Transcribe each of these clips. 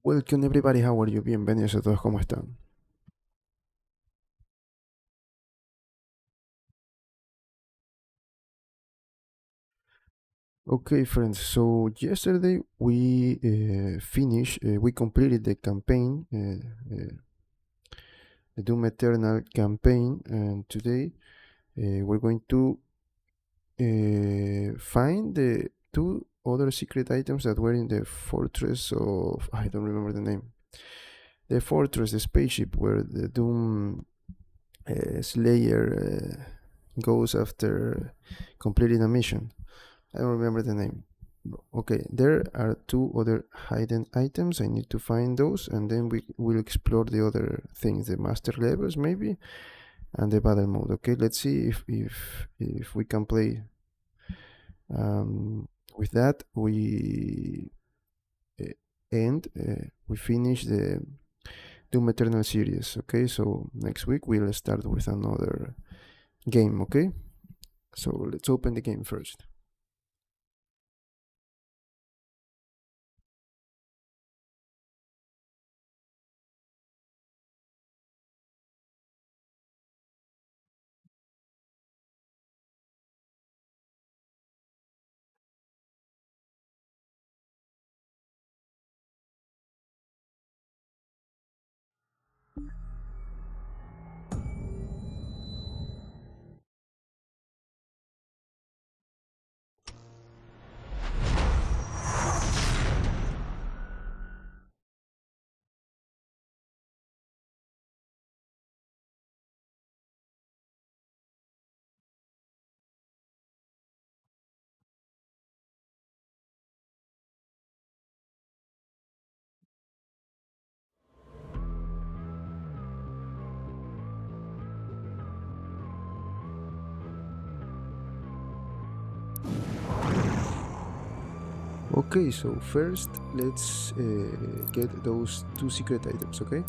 Welcome everybody, how are you? Bienvenidos a todos, ¿cómo están? Okay, friends, so yesterday we completed the campaign, the Doom Eternal campaign, and today we're going to find the two other secret items that were in the fortress of, I don't remember the name. The fortress, the spaceship where the Doom Slayer goes after completing a mission. I don't remember the name. Okay, there are two other hidden items. I need to find those, and then we will explore the other things, the master levels maybe, and the battle mode. Okay, let's see if we can play. With that, uh, we finish the Doom Eternal series. Okay, so next week we'll start with another game. Okay, so let's open the game first. Okay, so first let's get those two secret items, okay?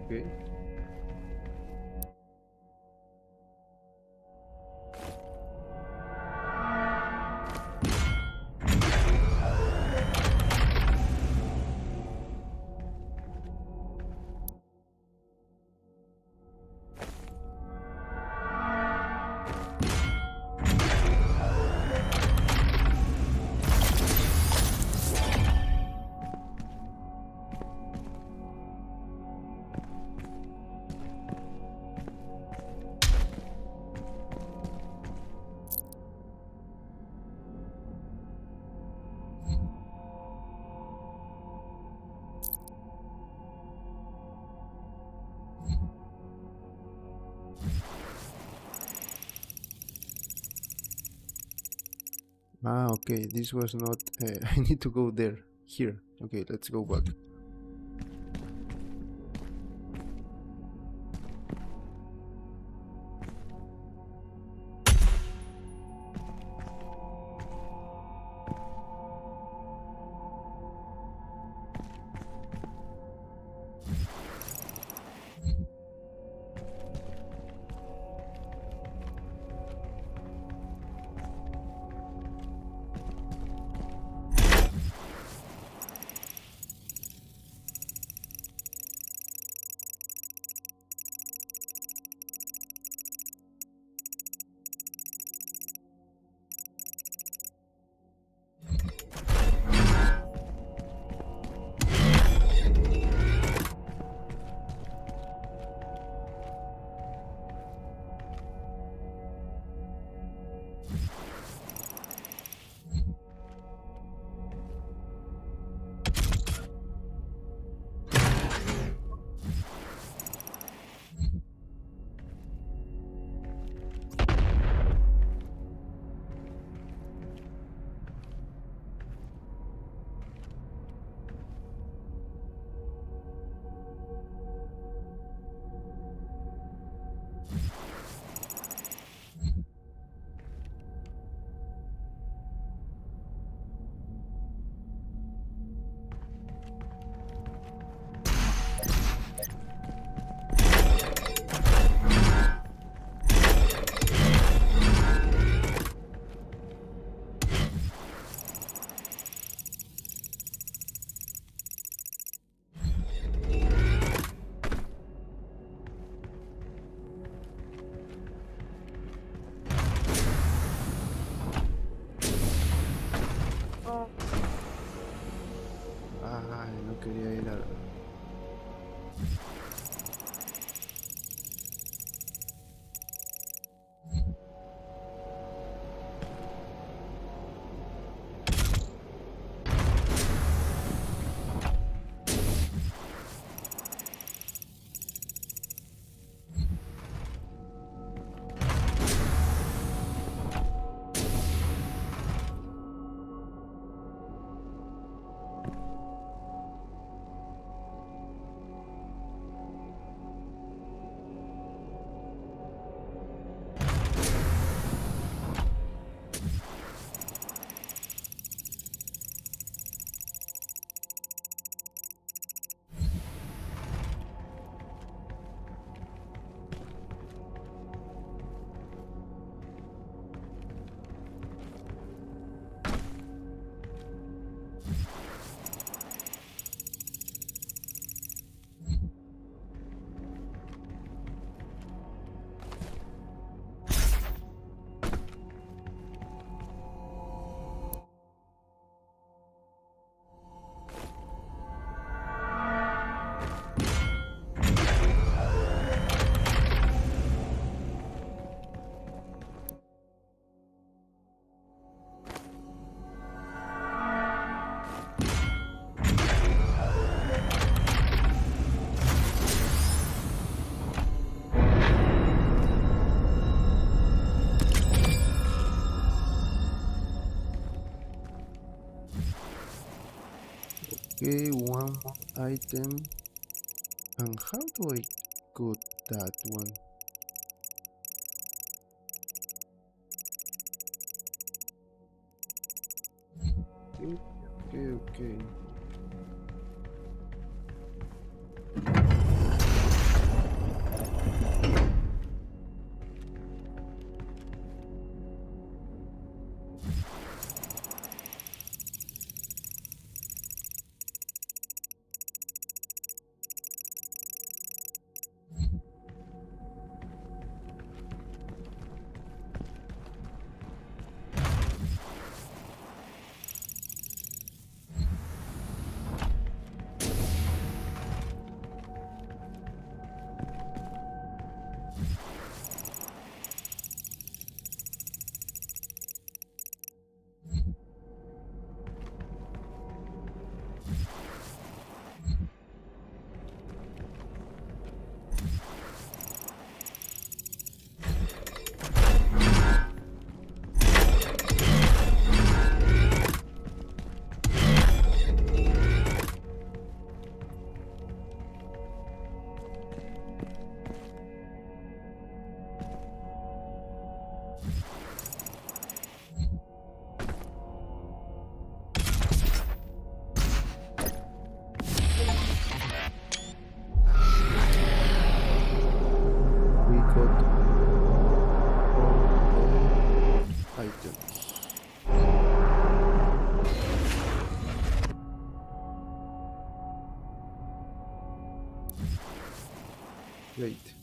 Okay. Ah, okay, this was not. I need to go there. Here. Okay, let's go back. quería ir a... Okay, one more item. And how do I cut that one? Okay. We got all the items. Great.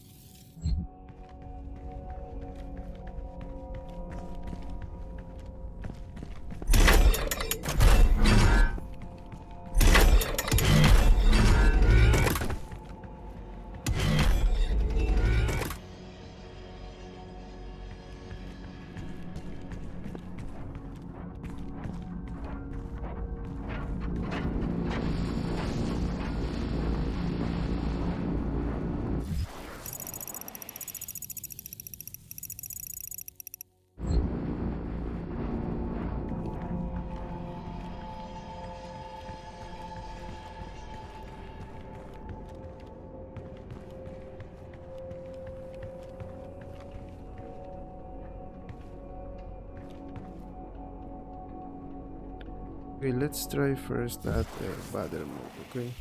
Okay, let's try first that battle mode, okay?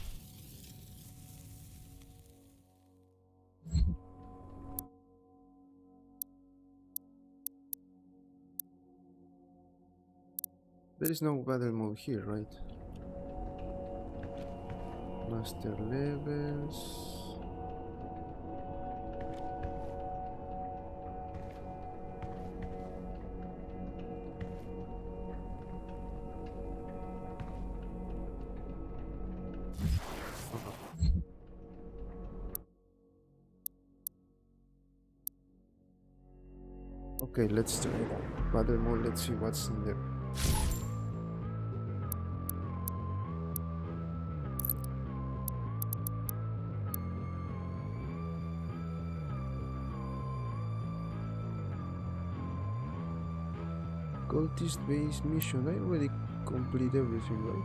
There is no battle mode here, right? Master levels. Okay, let's try battle mode. Let's see what's in there. Cultist base mission. I already complete everything, right?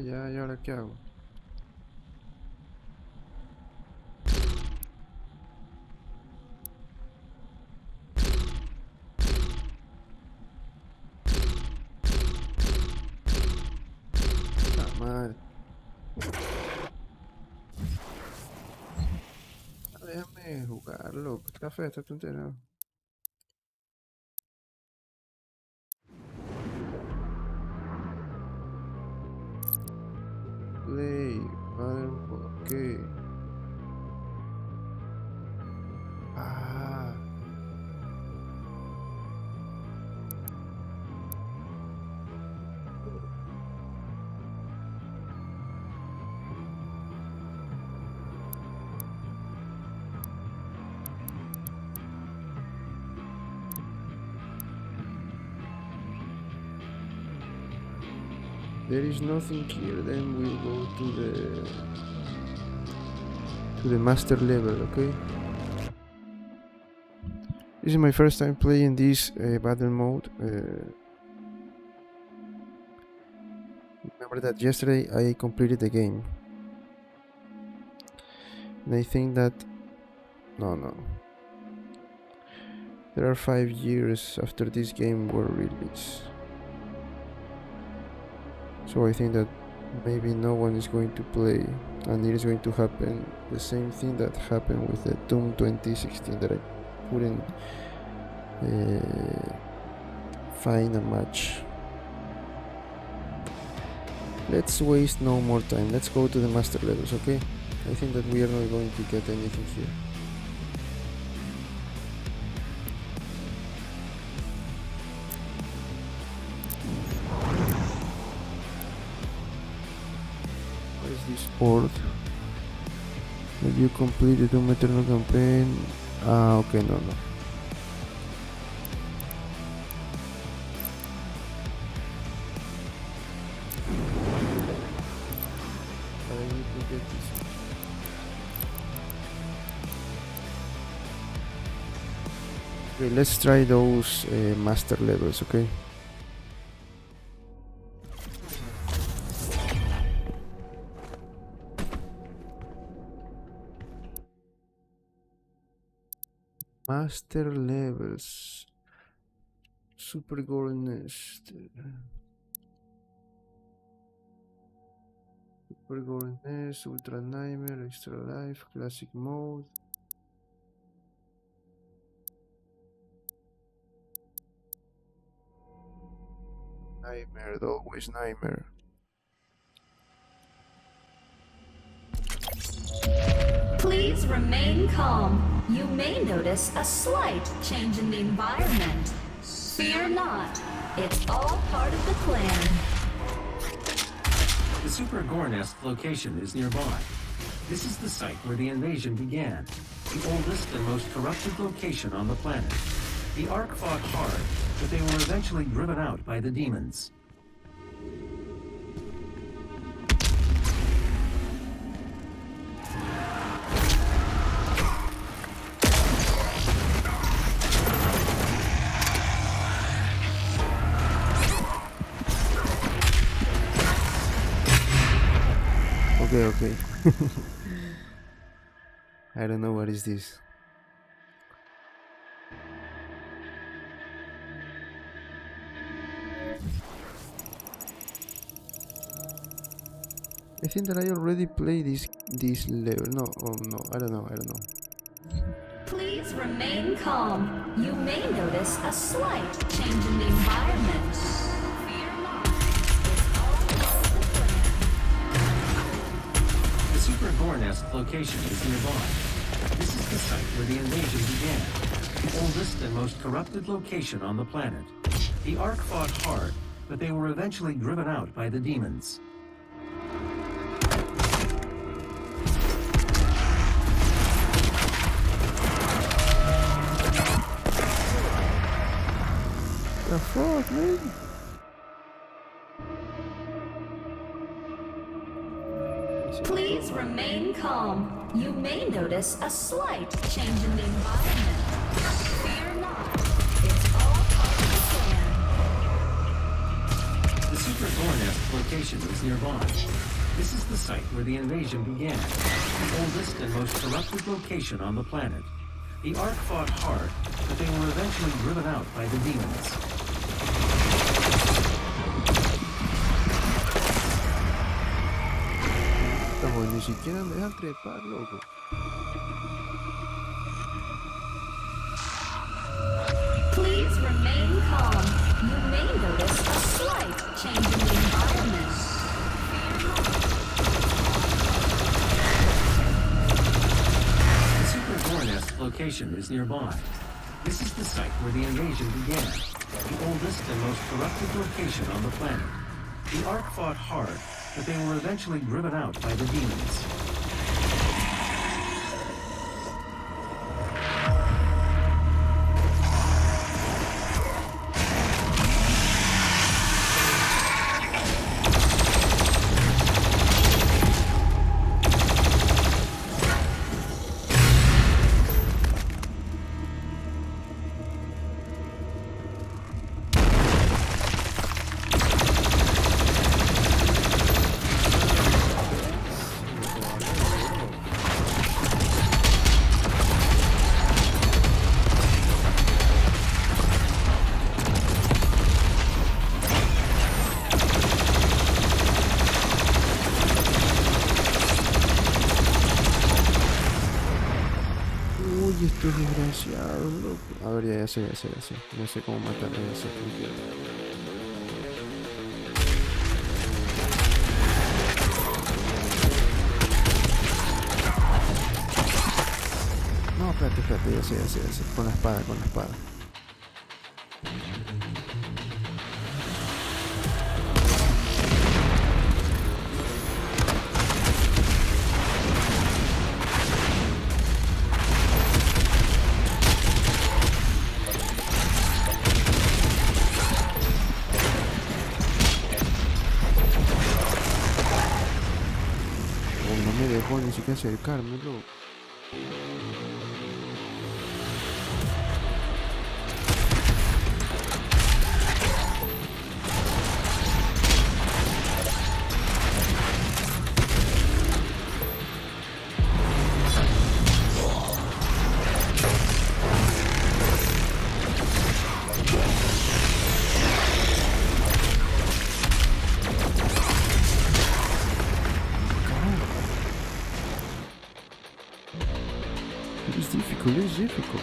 Ya, ¿y ahora qué hago? Ah, madre. Ah, déjame jugarlo. ¿Qué café? Está tontería. Play. Ok. Ah. There is nothing here, then we'll go to the master level, okay? This is my first time playing this battle mode. Remember that yesterday I completed the game. And I think that... No. There are 5 years after this game were released. So I think that maybe no one is going to play, and it is going to happen the same thing that happened with the Doom 2016, that I couldn't find a match. Let's waste no more time. Let's go to the master levels, okay? I think that we are not going to get anything here. What is this port? Have you completed the Doom Eternal campaign? Okay, no. Okay, let's try those master levels, okay? Master levels. Super Gore Nest. Super Gore Nest, Ultra Nightmare, Extra Life, Classic Mode. Nightmare, always nightmare. Please remain calm. You may notice a slight change in the environment. Fear not. It's all part of the plan. The Super Gore Nest location is nearby. This is the site where the invasion began, the oldest and most corrupted location on the planet. The Ark fought hard, but they were eventually driven out by the demons. Okay. I don't know what is this. I think that I already played this level. No, I don't know. Please remain calm. You may notice a slight change in the environment. Fear not. It's all part of the plan. The Super Gore Nest location is nearby. This is the site where the invasion began, the oldest and most corrupted location on the planet. The Ark fought hard, but they were eventually driven out by the demons. The fuck, man? Please remain calm. You may notice a slight change in the environment. Fear not. It's all part of the plan. The Super Gore Nest location is nearby. This is the site where the invasion began, the oldest and most corrupted location on the planet. The Ark fought hard, but they were eventually driven out by the demons. Ni siquiera me dejan trepar, loco. Please remain calm. You may notice a slight change in the environment. The Super Gore Nest location is nearby. This is the site where the invasion began, the oldest and most corrupted location on the planet. The Ark fought hard, but they were eventually driven out by the demons. demasiado loco. A ver, ya sé, ya sé, ya sé. No sé cómo matarle, ya sé, tranquilo. No, espérate, espérate, ya sé, ya sé, ya sé. Con la espada, con la espada. Oh, no me dejó ni siquiera acercarme, loco. It's difficult, it's difficult.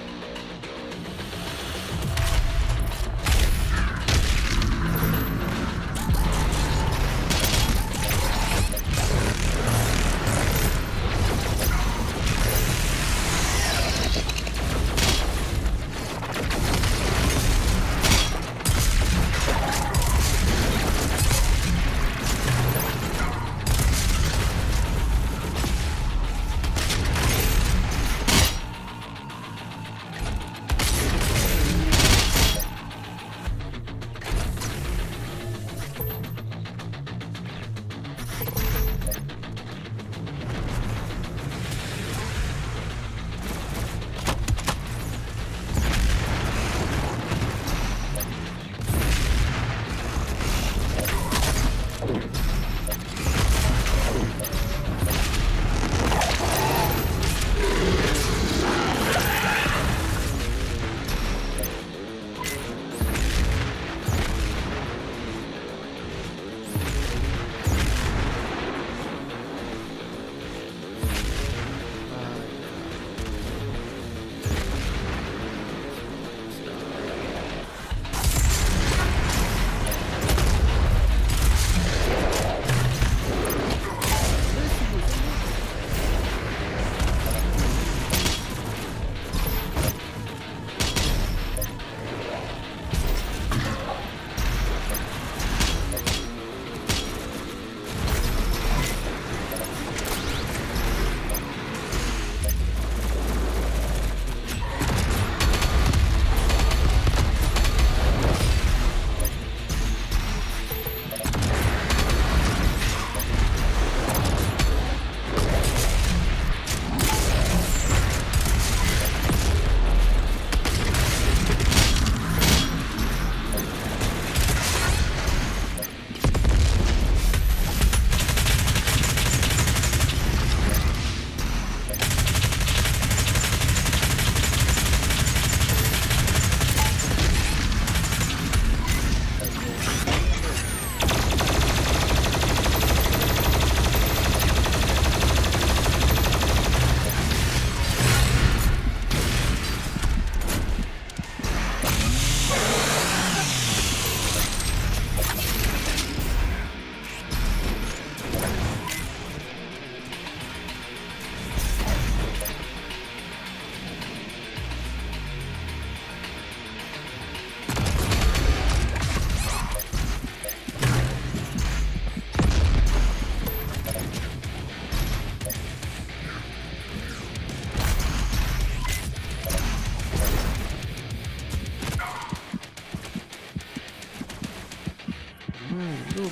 Loco.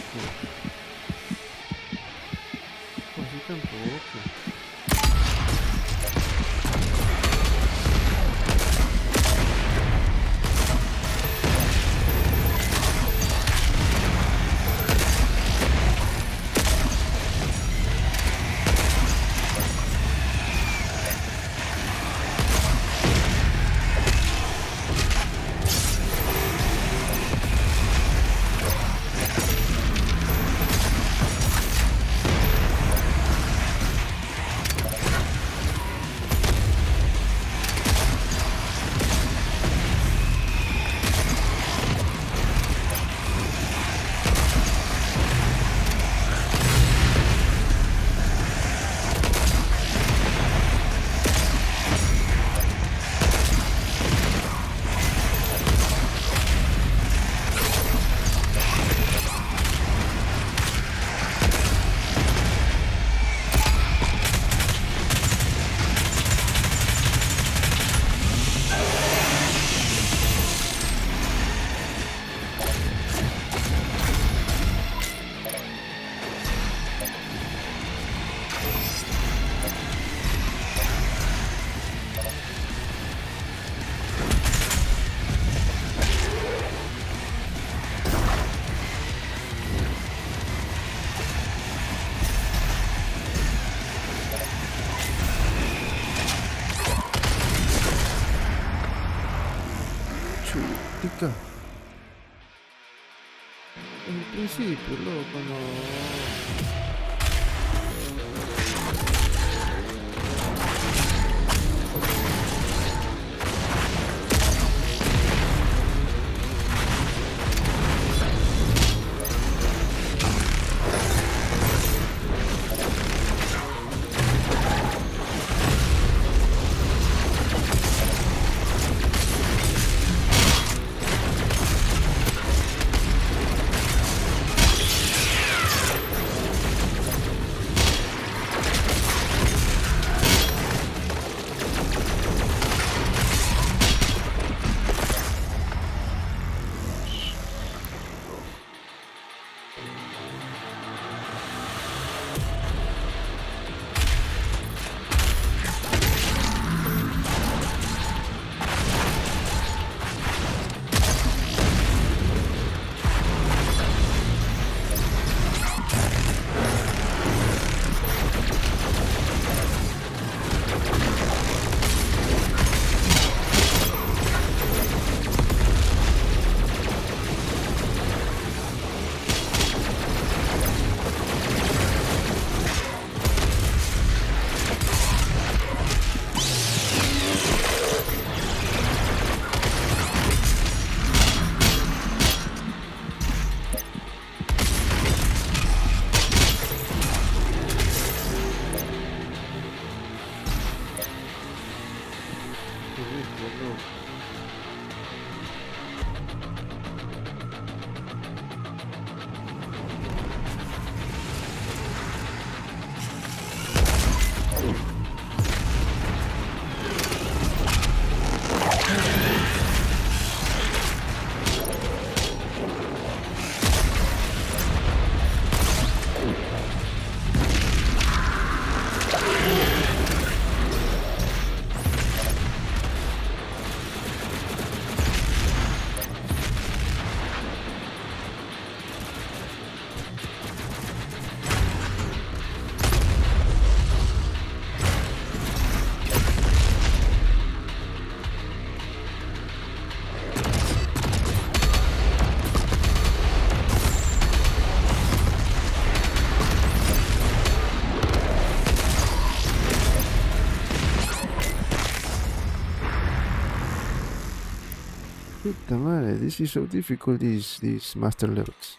Pues sí tampoco. El principio, loco, no. Puta madre, this is so difficult, these master levels.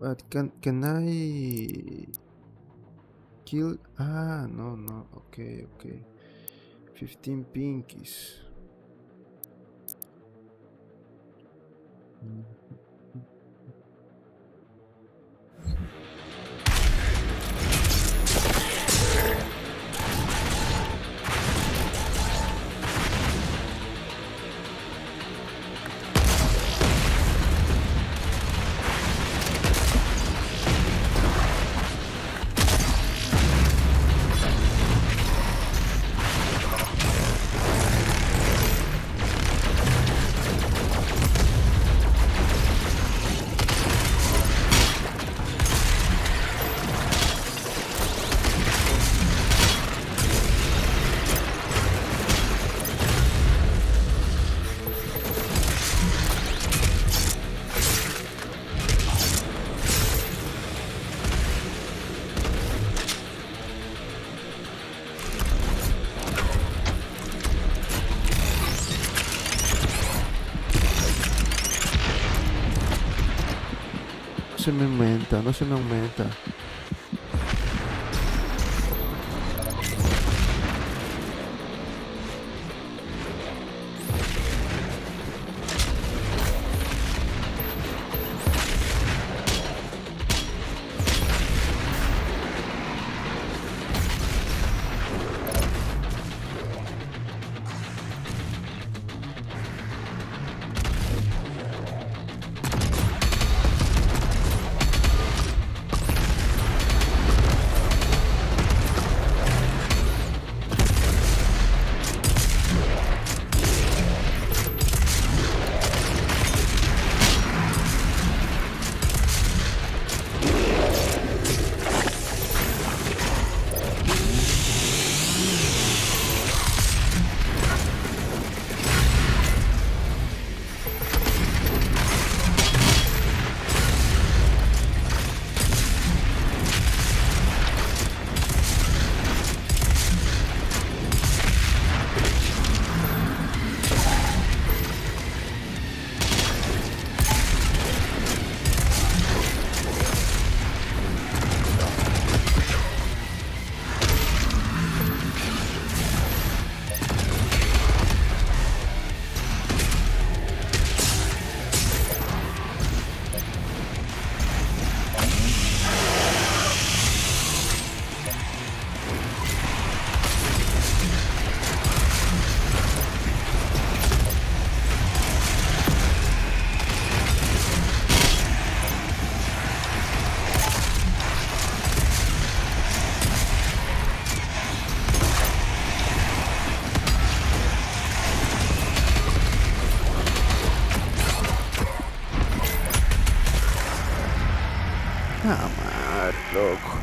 But can I kill? Ah, no. Okay. 15 pinkies. No se me aumenta. Jamás, loco.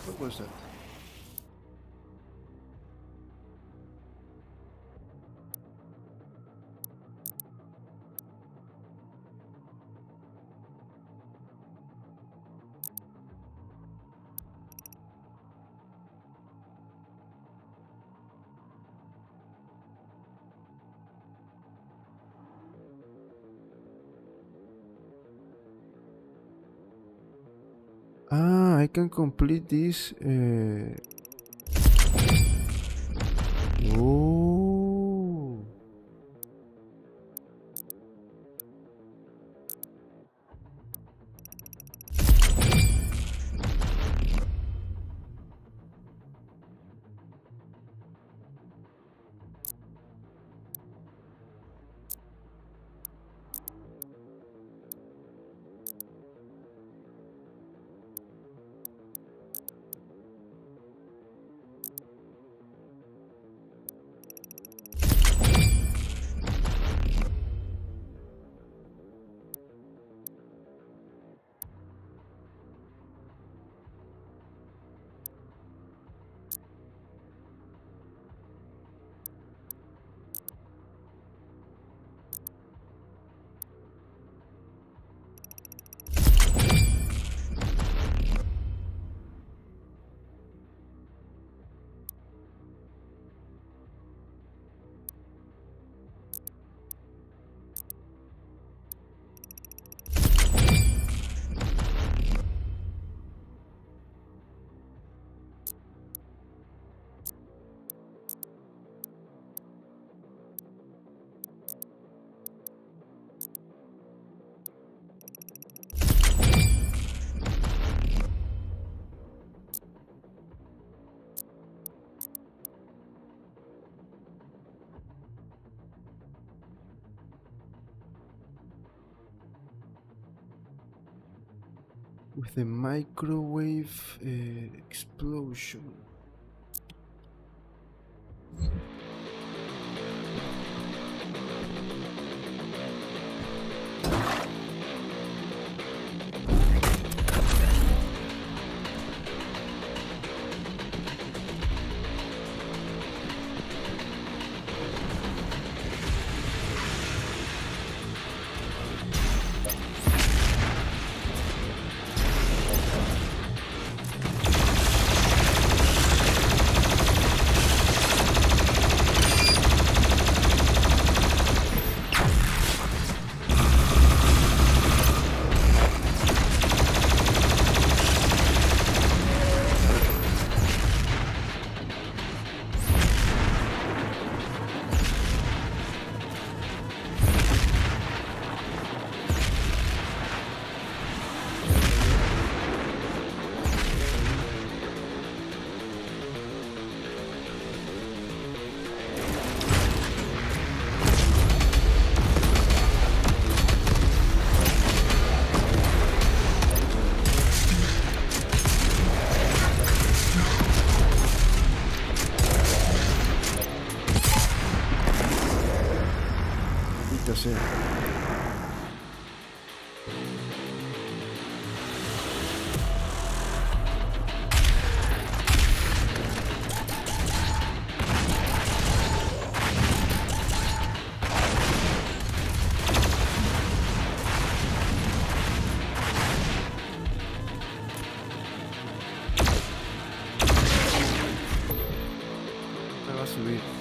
What was that? Ah, I can complete this. Oh. With a microwave explosion. to it too.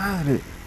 madre!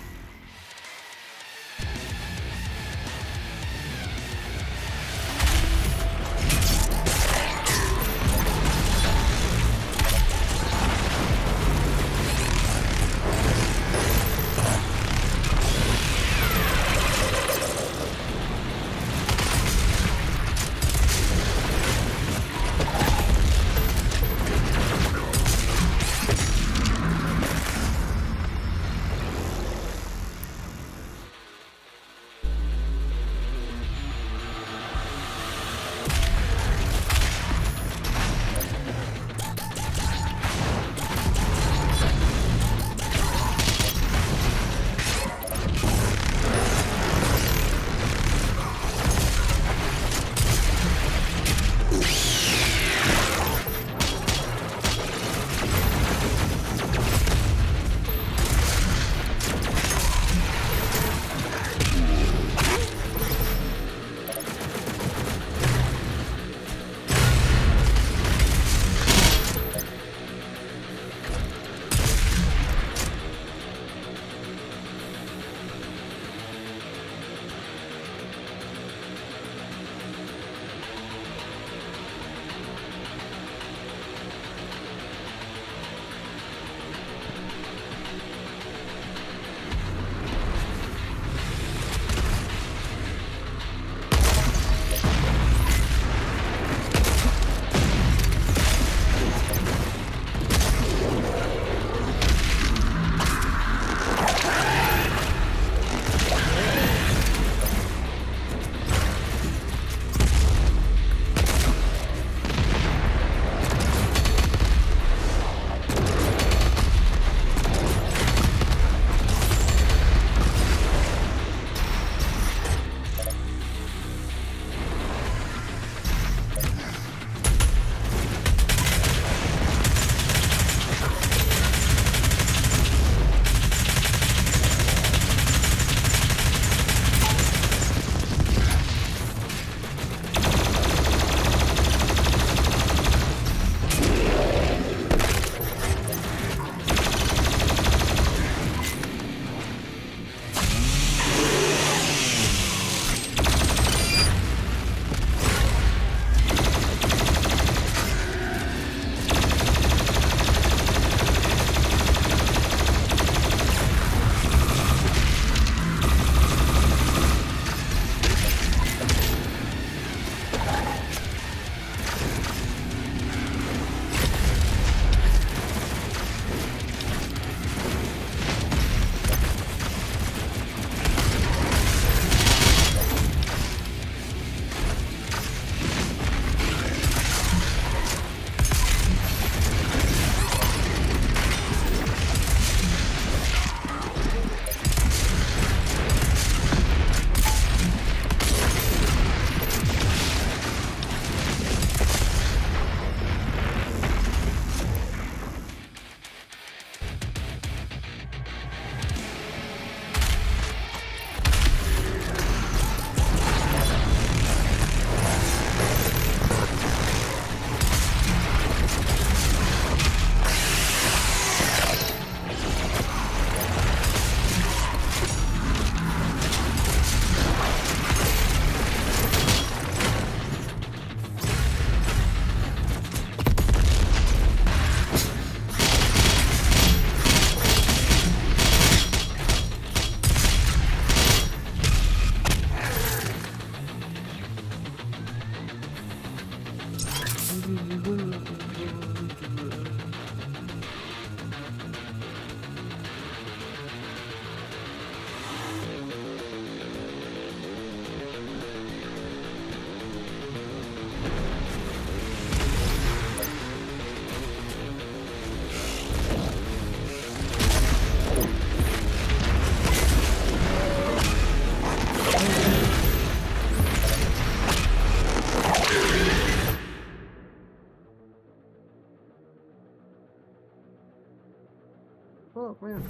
Oh, man.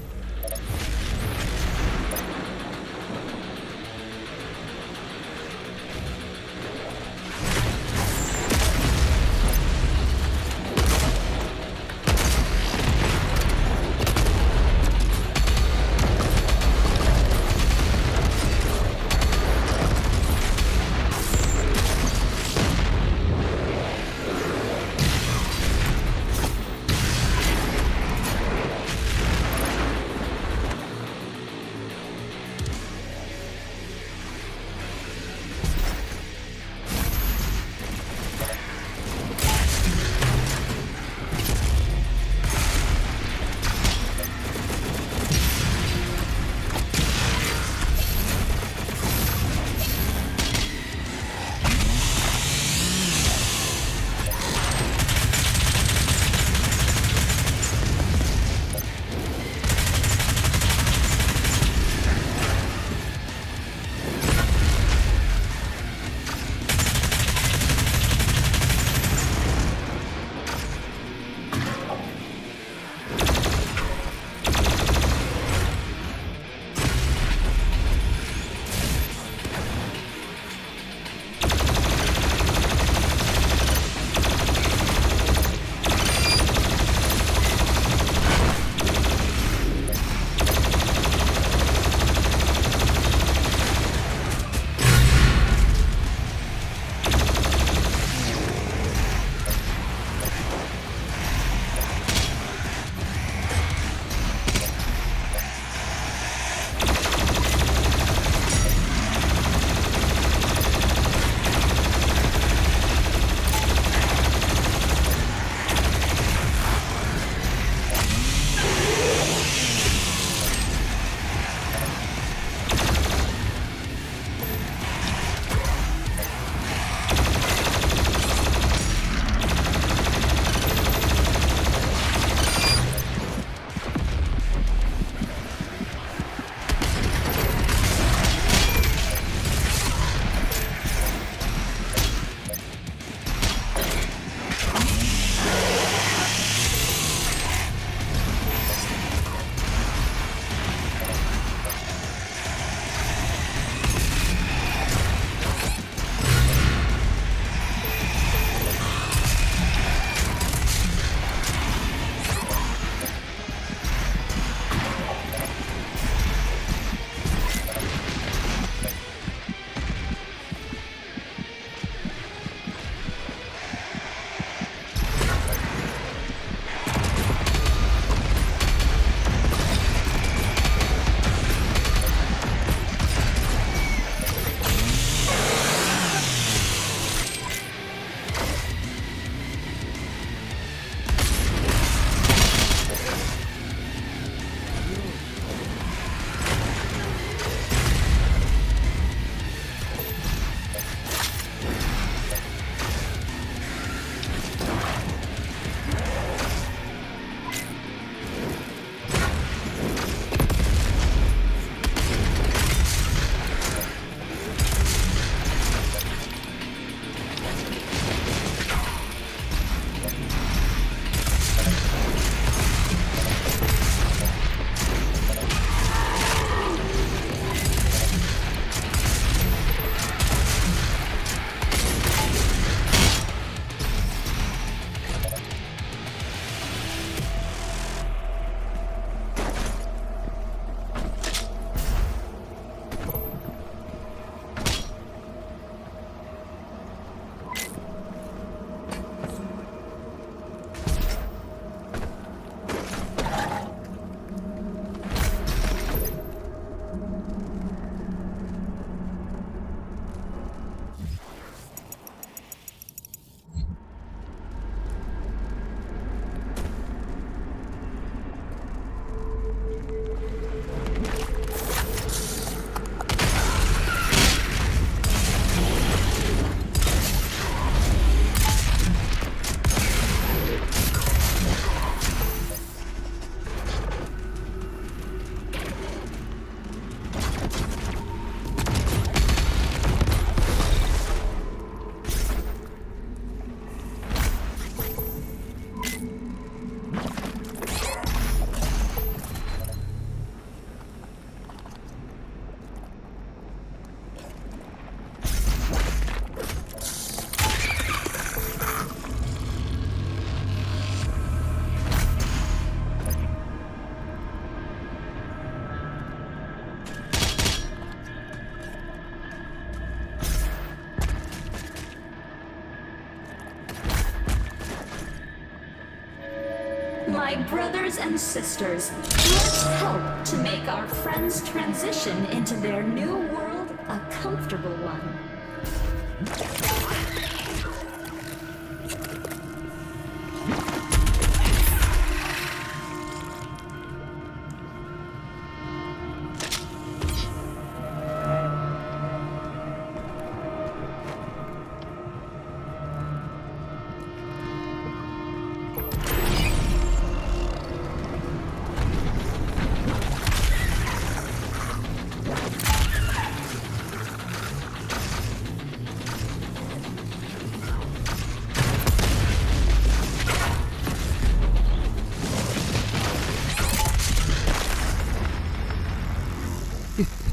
My brothers and sisters, let's help to make our friends' transition into their new world a comfortable one.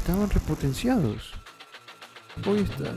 Estaban repotenciados. Hoy está.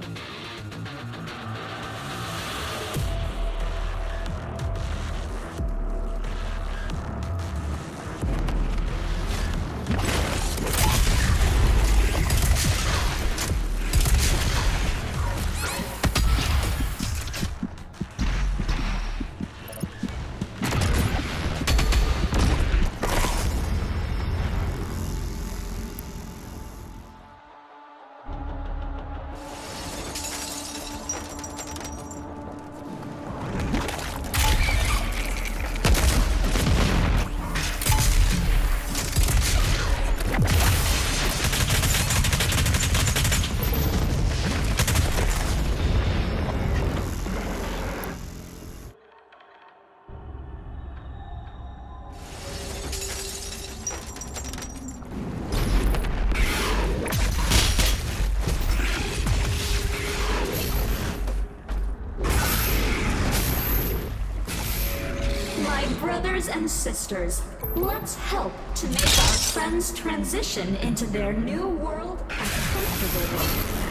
Brothers and sisters, let's help to make our friends transition into their new world a comfortable one.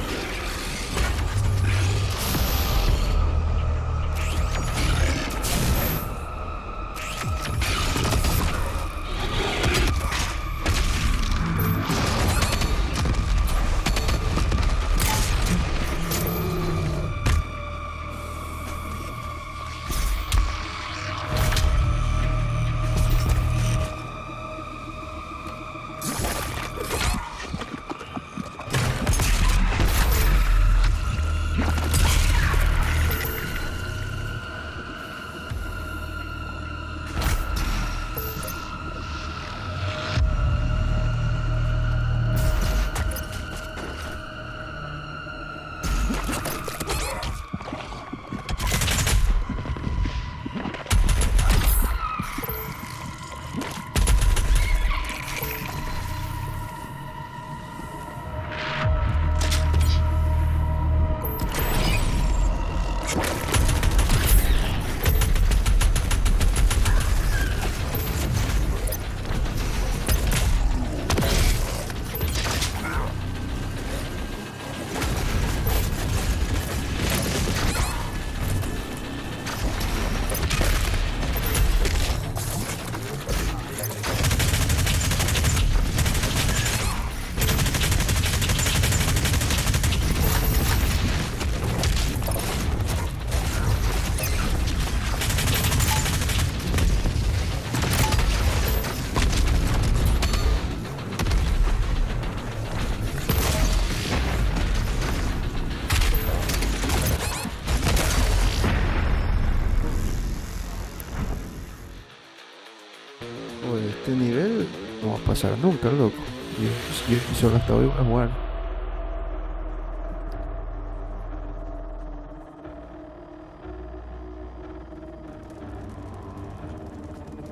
Este nivel no va a pasar nunca, loco. Y solo hasta hoy voy a jugar.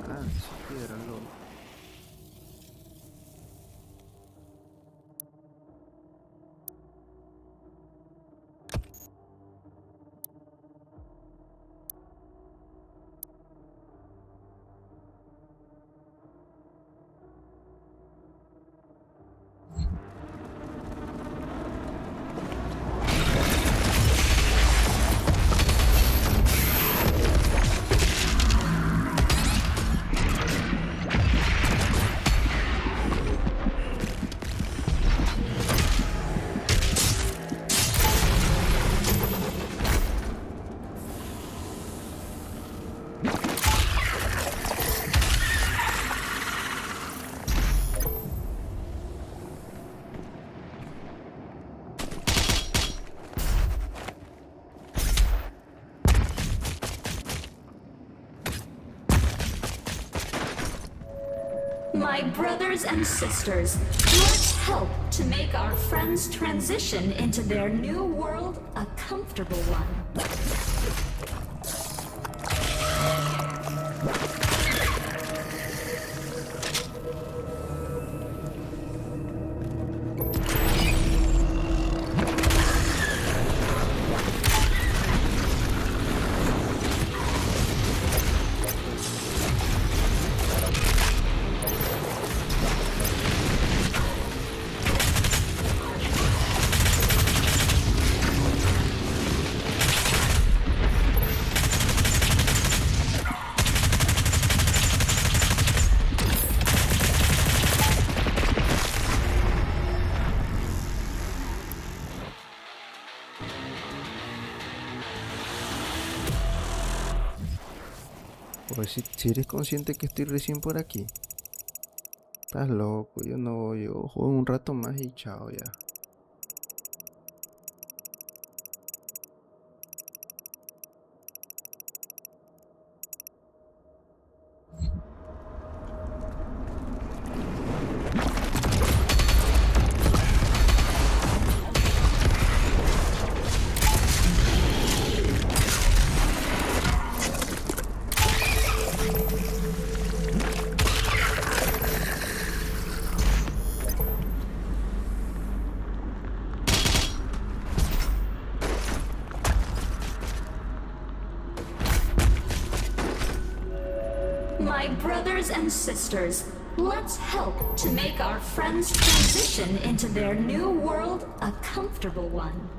Ah, sí, piedra, loco. My brothers and sisters, let's help to make our friends' transition into their new world a comfortable one. Pues si eres consciente que estoy recién por aquí. Estás loco, yo juego un rato más y chao ya. My brothers and sisters, let's help to make our friends' transition into their new world a comfortable one.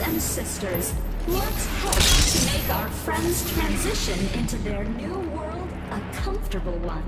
And sisters, let's help to make our friends' transition into their new world a comfortable one.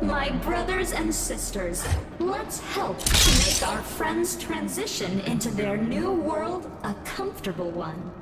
My brothers and sisters, let's help to make our friends' transition into their new world a comfortable one.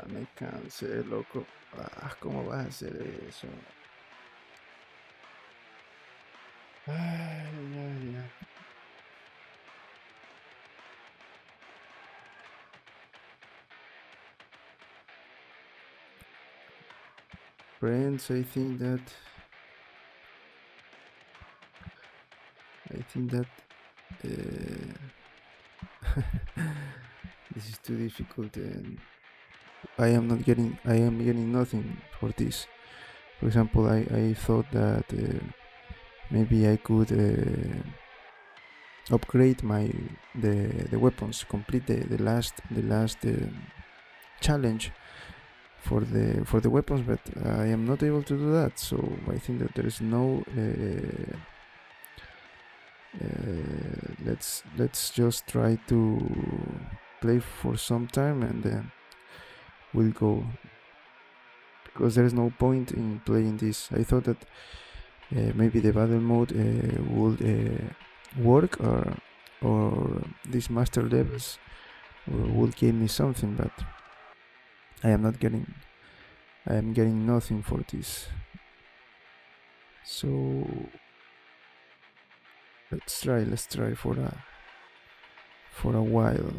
me cansé, loco. ¿Cómo vas a hacer eso? Ay, ay, ay. Friends, I think that uh, this is too difficult, and I am getting nothing for this. For example, I thought that maybe I could upgrade the weapons, complete the last challenge for the weapons, but I am not able to do that. So I think that there is no. Let's just try to play for some time and then we'll go, because there is no point in playing this. I thought that maybe the battle mode would work, or these master levels would give me something, but I am not getting. I am getting nothing for this. So let's try for a while.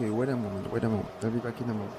Okay, wait a moment, wait a moment. I'll be back in a moment.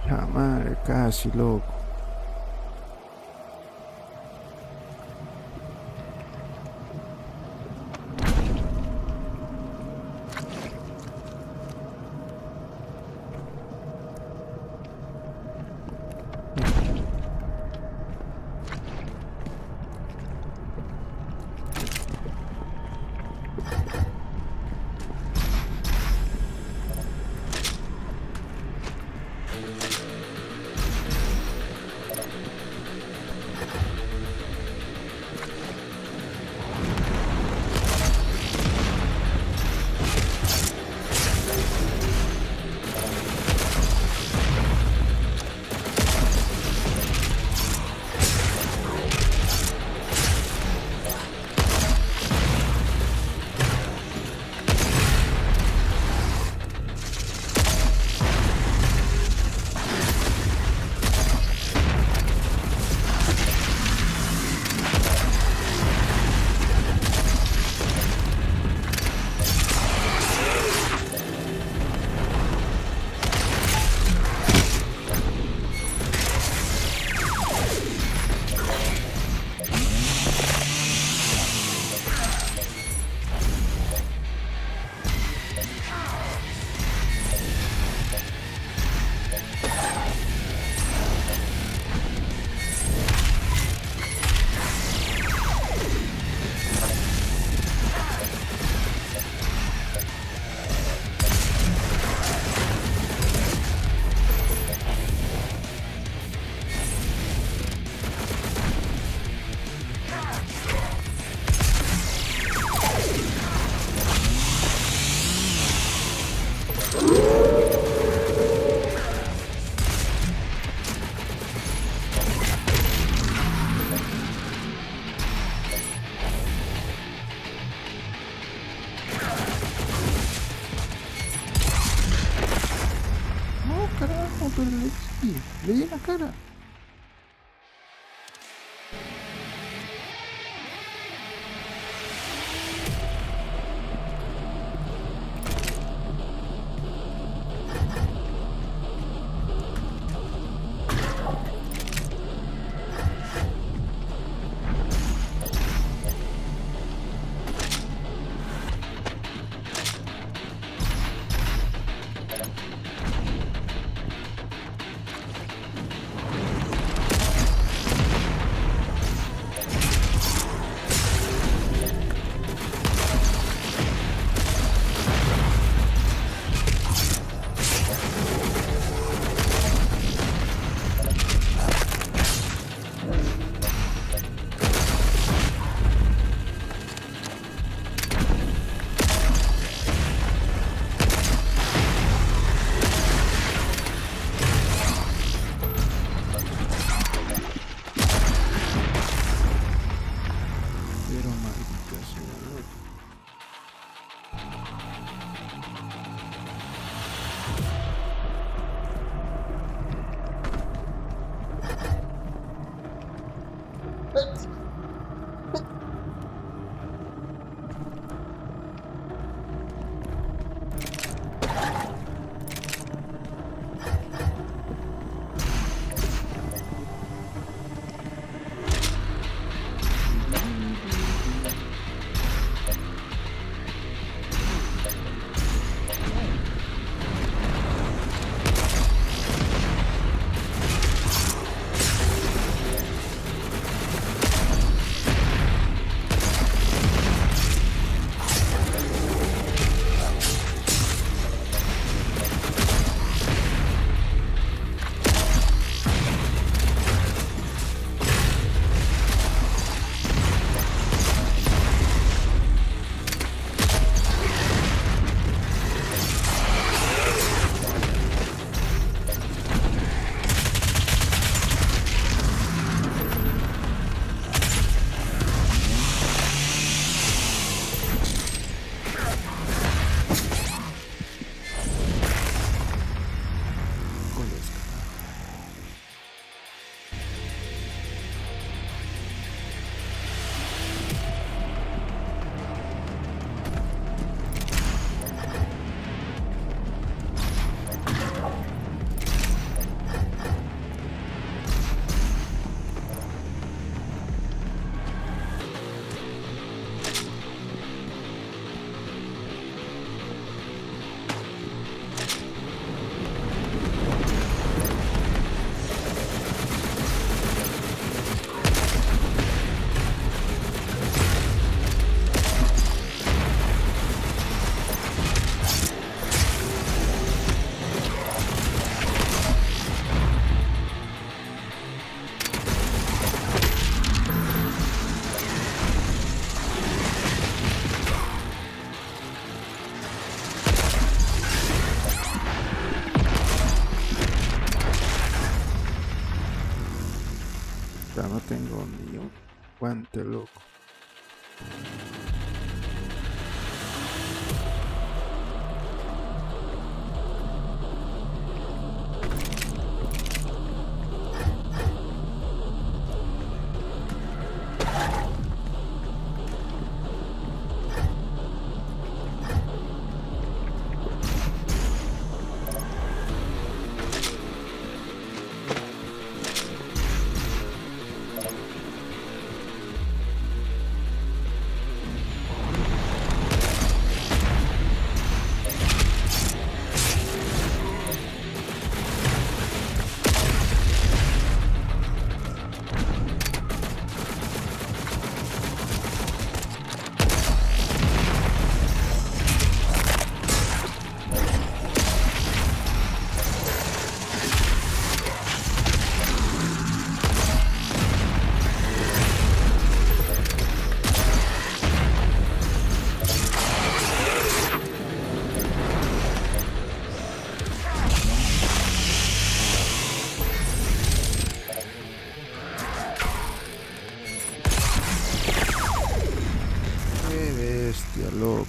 La madre, casi loco. acuerdo de ti. Le di en la cara. Pero maldita sea, loco. Ya no tengo ni un guante, loco. Qué bestia, loco.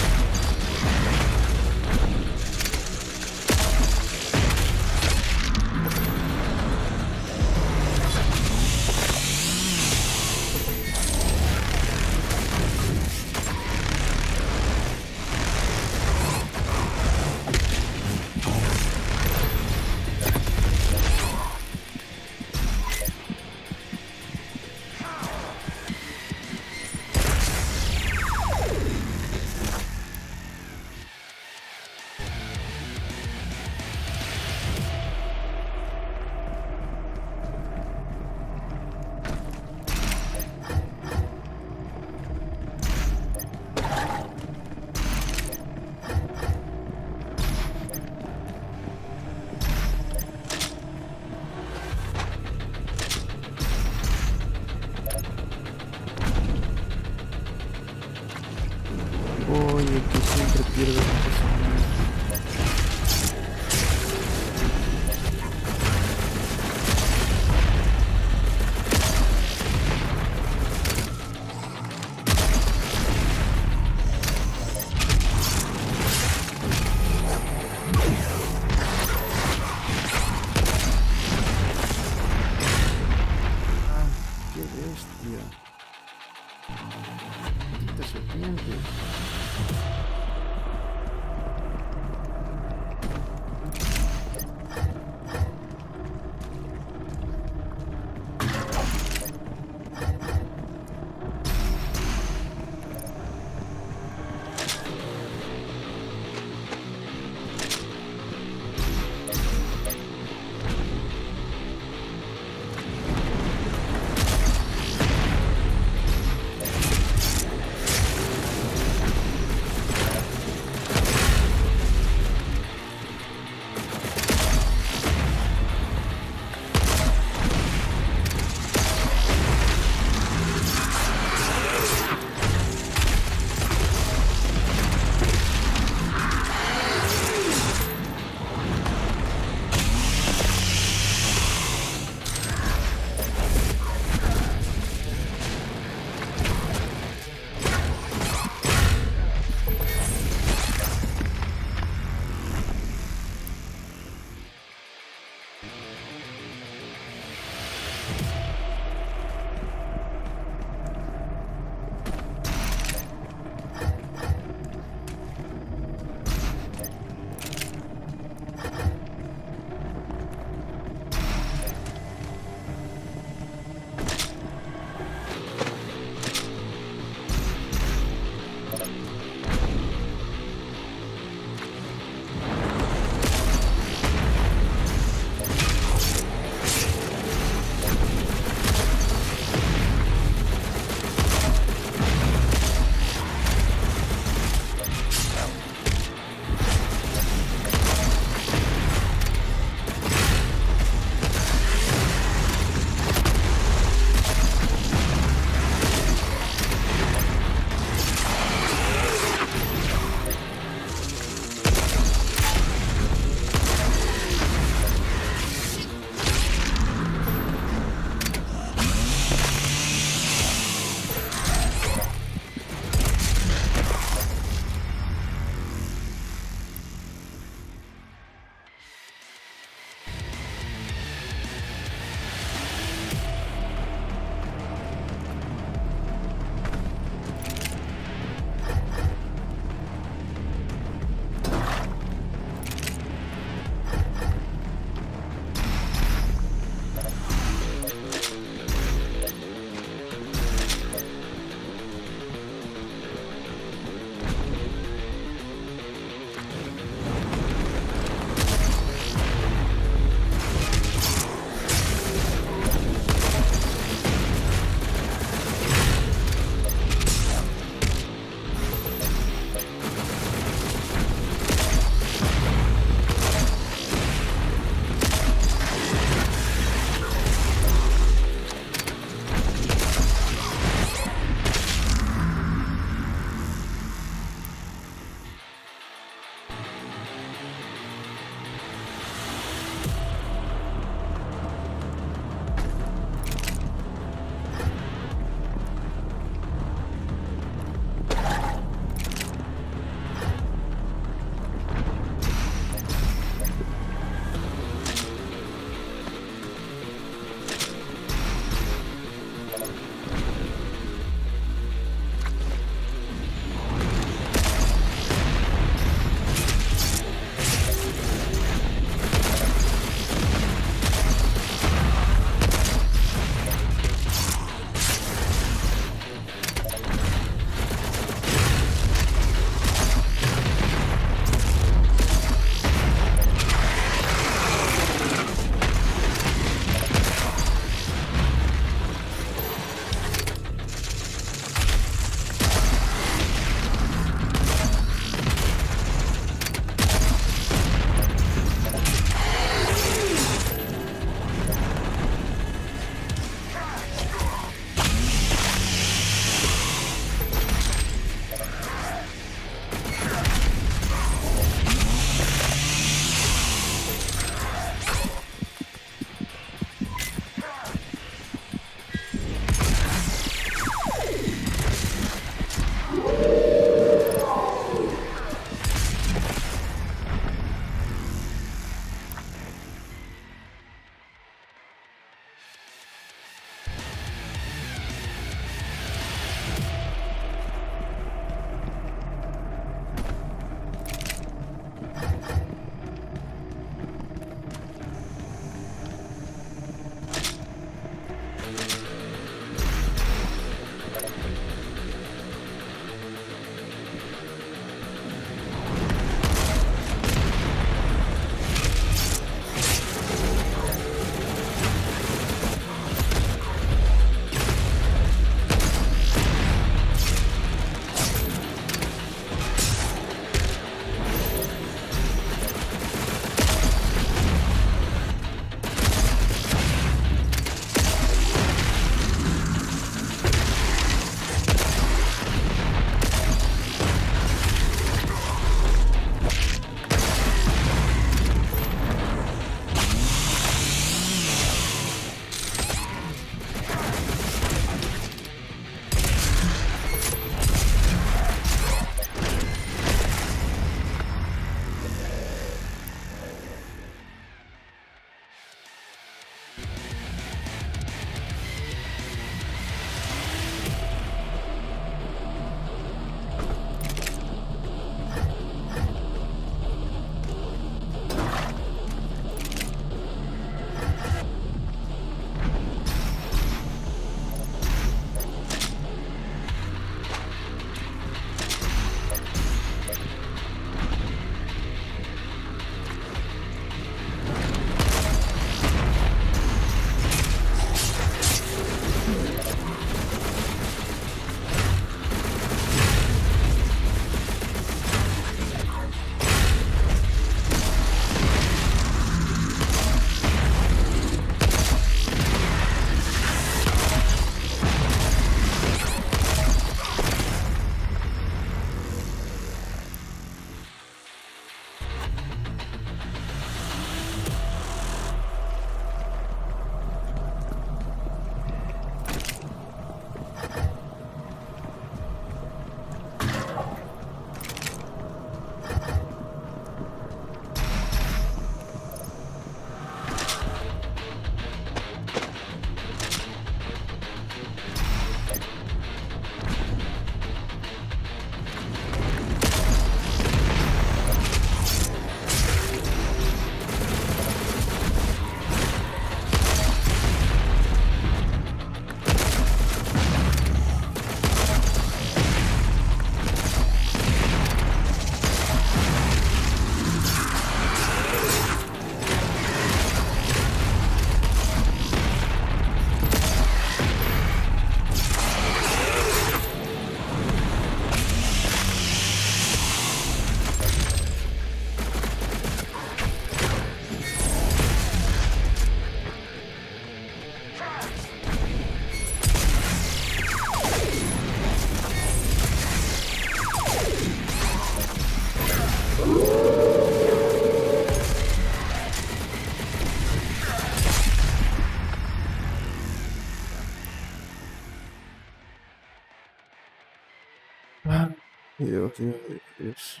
Dios, Dios, Dios.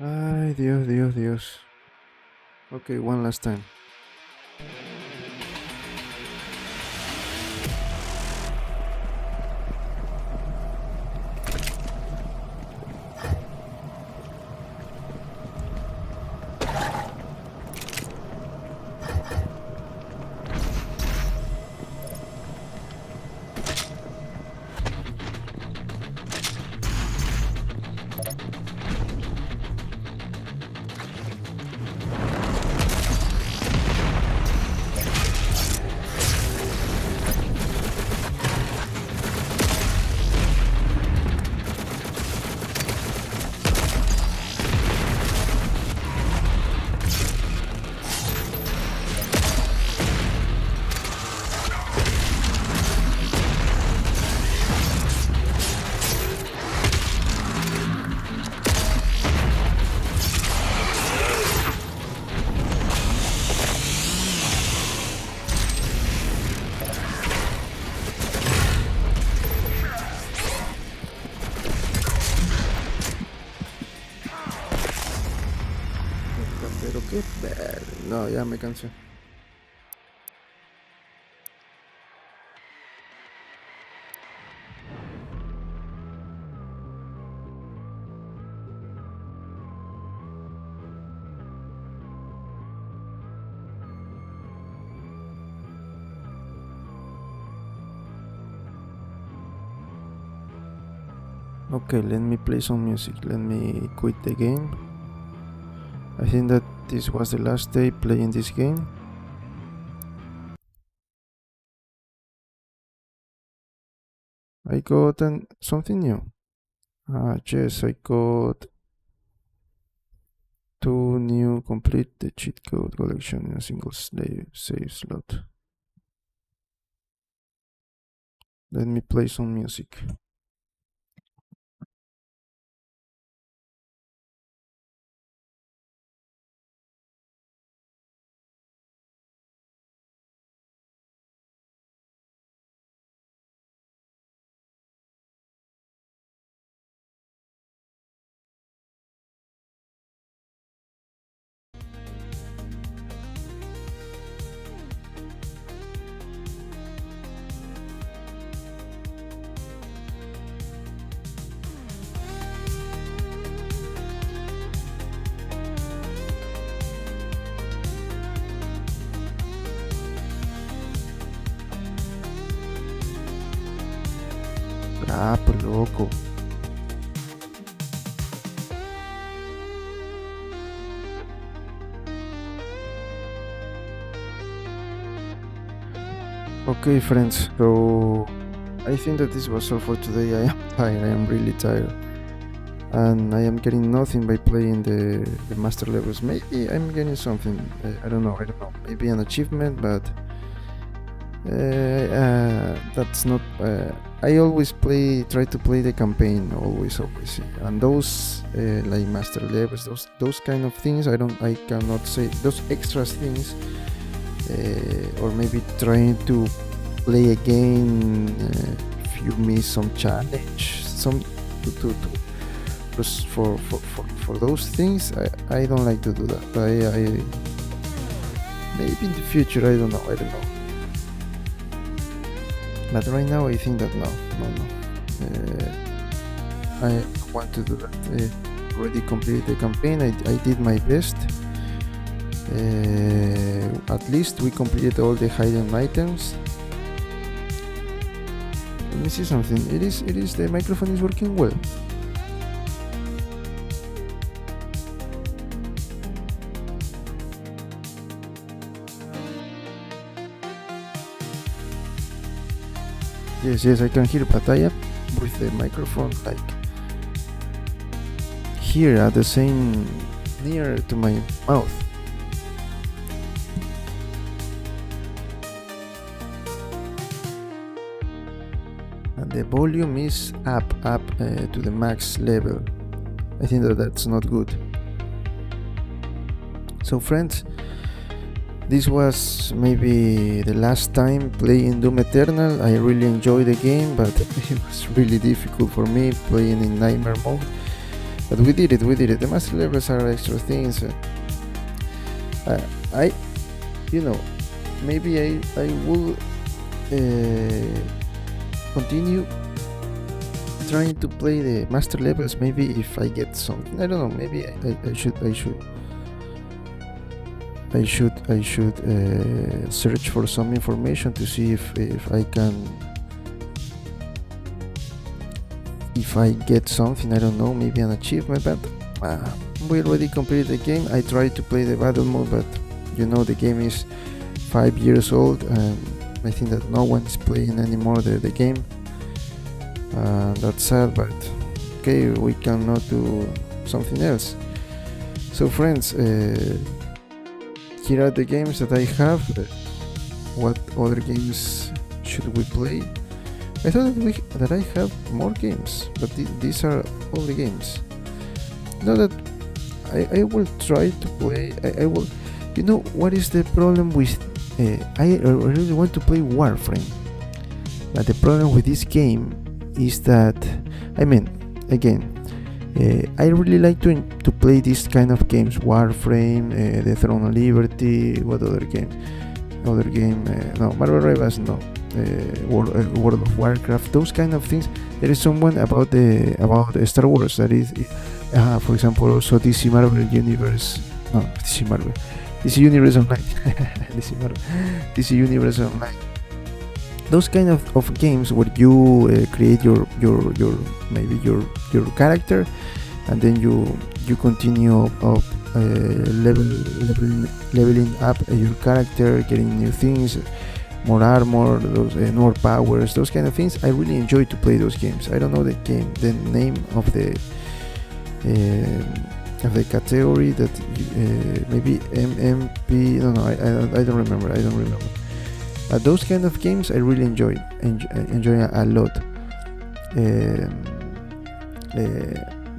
Ay, Dios, Dios, Dios. Okay, one last time. Pero qué no, ya me cansé. Okay, let me play some music. Let me quit the game. I think that this was the last day playing this game. I got something new. Yes, I got 2 new complete the cheat code collection in a single save slot. Let me play some music. Pues loco. Okay, friends, so I think that this was all for today. I am tired, I am really tired. And I am getting nothing by playing the master levels. Maybe I'm getting something, I don't know, maybe an achievement, but that's not, I always try to play the campaign, always, and those like master levels, those kind of things, I cannot say, those extra things, or maybe trying to play again if you miss some challenge, some to for those things, I don't like to do that. I maybe in the future, I don't know. But right now I think that no. I want to do that. Already completed the campaign. I did my best. At least we completed all the hidden items. Let me see something. It is the microphone is working well. Yes, I can hear, but I am with the microphone like here at the same, near to my mouth. And the volume is up to the max level. I think that's not good. So friends, This was maybe the last time playing Doom Eternal. I really enjoyed the game, but it was really difficult for me playing in nightmare mode. But we did it. The master levels are extra things. I you know, maybe I will continue trying to play the master levels. Maybe if I get something, I don't know. Maybe I should search for some information to see if I can, if I get something. I don't know, maybe an achievement. But we already completed the game. I tried to play the battle mode, but you know the game is 5 years old, and I think that no one is playing anymore the game. That's sad, but okay, we cannot do something else. So friends, here are the games that I have. What other games should we play? I thought that I have more games, but these are all the games. Now that I will try to play, I will. You know what is the problem with? I really want to play Warframe, but the problem with this game is that, I mean, again, I really like to play this kind of games. Warframe, The Throne of Liberty. What other game? No, Marvel Rivals. No, World of Warcraft. Those kind of things. There is someone about Star Wars that is, for example, also DC Marvel Universe. No, DC Universe Online. DC Universe Online. Those kind of games where you create your maybe your character, and then you continue up leveling up your character, getting new things, more armor, those more powers, those kind of things. I really enjoy to play those games. I don't know the name of the category that maybe MMP. No, I don't remember. Those kind of games I really enjoy a lot.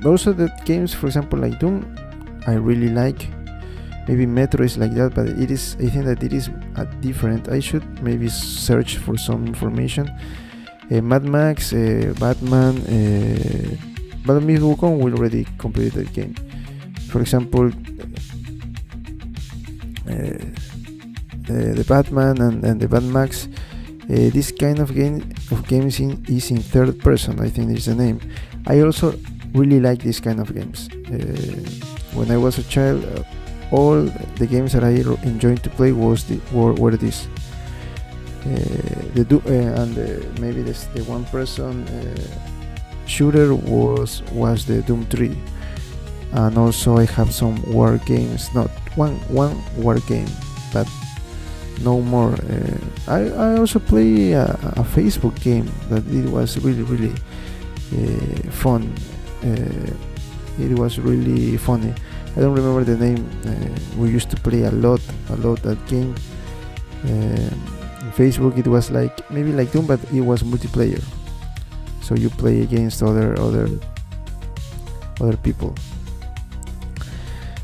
Also the games, for example, like Doom, I really like. Maybe Metro is like that, but I think that it is different. I should maybe search for some information. Mad Max, Batman, Batman vs Wukong, we already completed the game. For example, the Batman and the Mad Max, this kind of games is in third person, I think is the name. I also really like this kind of games. When I was a child, all the games that I enjoyed to play were this. Maybe the one person shooter was the Doom 3. And also I have some war games, not one war game, but no more. I also play a Facebook game that it was really fun. It was really funny. I don't remember the name. We used to play a lot that game. In Facebook it was maybe like Doom, but it was multiplayer. So you play against other people.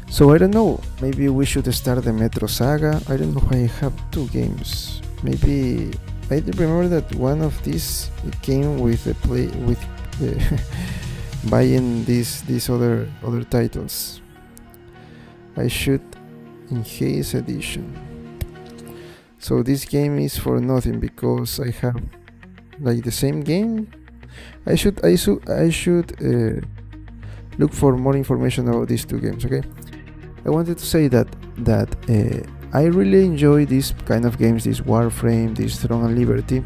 So I don't know, maybe we should start the Metro Saga. I don't know why I have two games. Maybe I remember that one of these came with buying these other titles. I should enhance edition. So this game is for nothing because I have like the same game. I should look for more information about these two games. Okay. I wanted to say that I really enjoy these kind of games, this Warframe, this Throne and Liberty.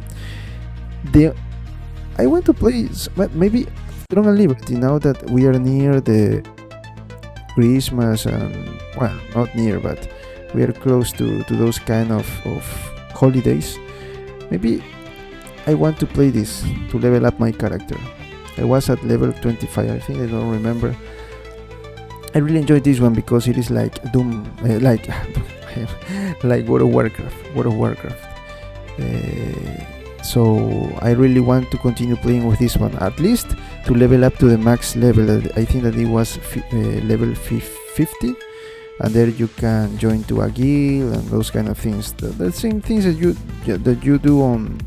I want to play maybe Throne and Liberty now that we are near the Christmas, and well, not near, but we are close to those kind of holidays. Maybe I want to play this to level up my character. I was at level 25, I think. I don't remember. I really enjoyed this one because it is like Doom, like World of Warcraft. So I really want to continue playing with this one, at least to level up to the max level. I think that it was level 50, and there you can join to a guild and those kind of things. The same things that you do on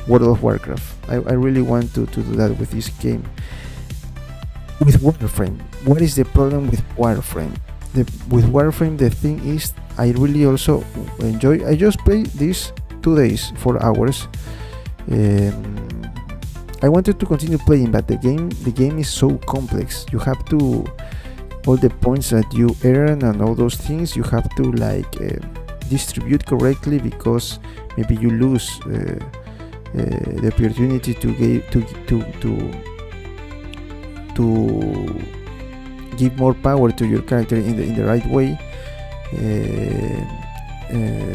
World of Warcraft. I really want to do that with this game. With Warframe, what is the problem with Warframe? With Warframe, the thing is, I really also enjoy. I just played this 2 days, 4 hours. I wanted to continue playing, but the game is so complex. You have to, all the points that you earn and all those things, you have to like distribute correctly, because maybe you lose the opportunity to give more power to your character in the right way.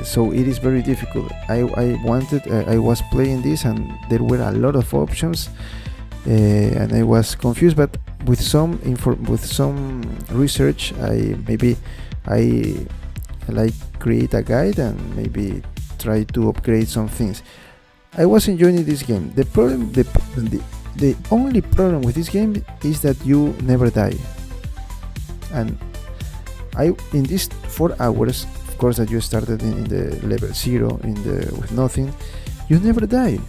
So it is very difficult. I was playing this and there were a lot of options, and I was confused, but with some research, I like create a guide and maybe try to upgrade some things. I was enjoying this game. The only problem with this game is that you never die, and in these 4 hours, of course, that you started in the level 0 with nothing, you never die.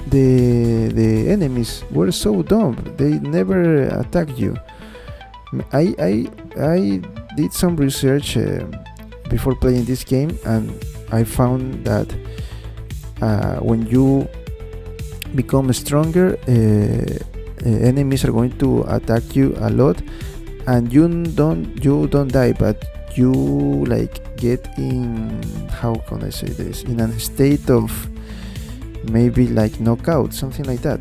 The enemies were so dumb, they never attack you. I did some research before playing this game, and I found that when you become stronger, enemies are going to attack you a lot, and you don't die, but you like get in, how can I say this, in a state of maybe like knockout, something like that,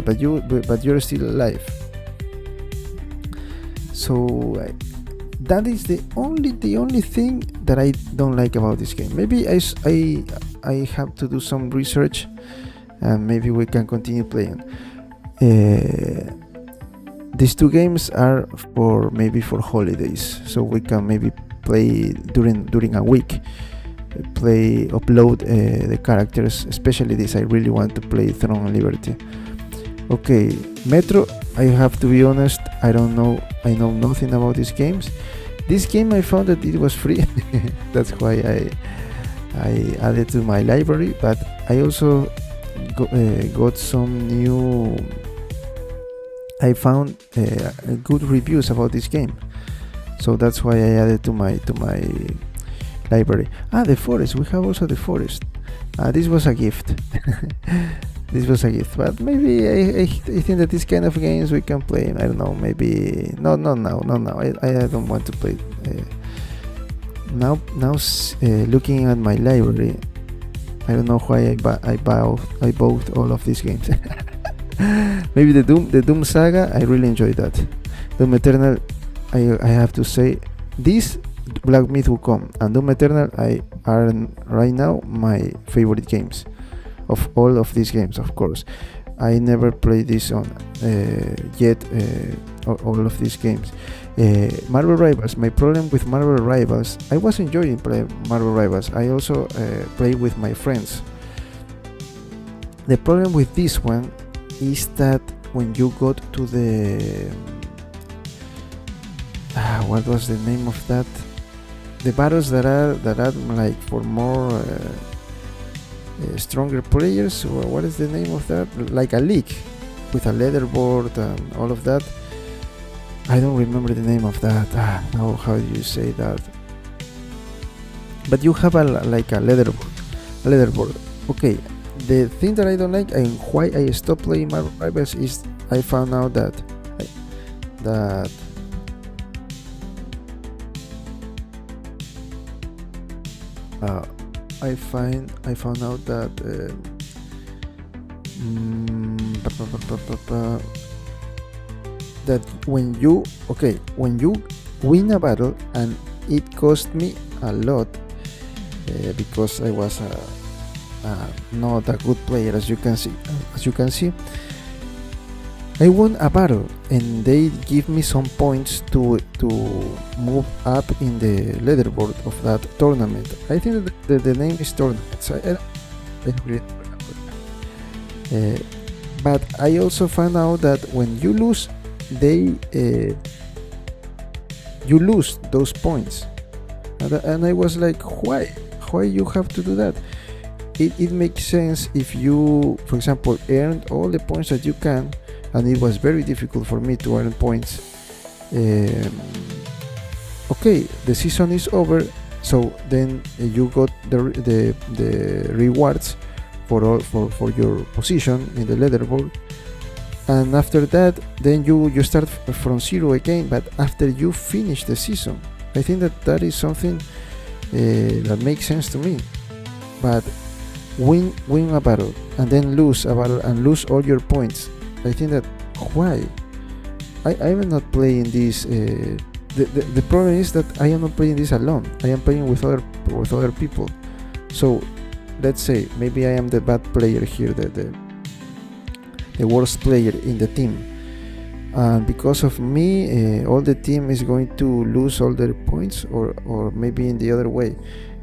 but you're still alive. So that is the only thing that I don't like about this game. Maybe I have to do some research, and maybe we can continue playing. These 2 games are for holidays, so we can maybe play during a week. Upload the characters, especially this. I really want to play Throne and Liberty. Okay, Metro, I have to be honest, I know nothing about these games. This game, I found that it was free. That's why I added to my library, but I also got some new, I found good reviews about this game, so that's why I added to my library. The forest, we have also the forest. This was a gift. But maybe I think that this kind of games we can play. I don't know, maybe no. I don't want to play now. Looking at my library, I don't know why I bought all of these games. Maybe the Doom saga, I really enjoyed that. Doom Eternal, I have to say, this Black Myth Wukong and Doom Eternal are right now my favorite games of all of these games. Of course, I never played this on yet, all of these games. Marvel Rivals, my problem with Marvel Rivals, I was enjoying playing Marvel Rivals. I also play with my friends. The problem with this one is that when you got to the what was the name of that? The battles that are like for more stronger players, or what is the name of that? Like a league with a leaderboard and all of that. I don't remember the name of that. How do you say that? But you have like a leaderboard. Okay. The thing that I don't like and why I stopped playing Marvel Rivals is I found out that I found out that that when you win a battle, and it cost me a lot because I was not a good player, as you can see. I won a battle and they give me some points to move up in the leaderboard of that tournament. I think that the name is tournament, so I don't really remember. But I also found out that when you lose, they you lose those points. And I was like, why you have to do that? It makes sense if you, for example, earned all the points that you can, and it was very difficult for me to earn points. Okay, the season is over, so then you got the rewards for your position in the leaderboard, and after that, then you start from zero again. But after you finish the season, I think that is something that makes sense to me. But win a battle and then lose a battle and lose all your points, I think that why? I am not playing this. The problem is that I am not playing this alone. I am playing with other people. So let's say maybe I am the bad player here, the worst player in the team, and because of me, all the team is going to lose all their points, or maybe in the other way,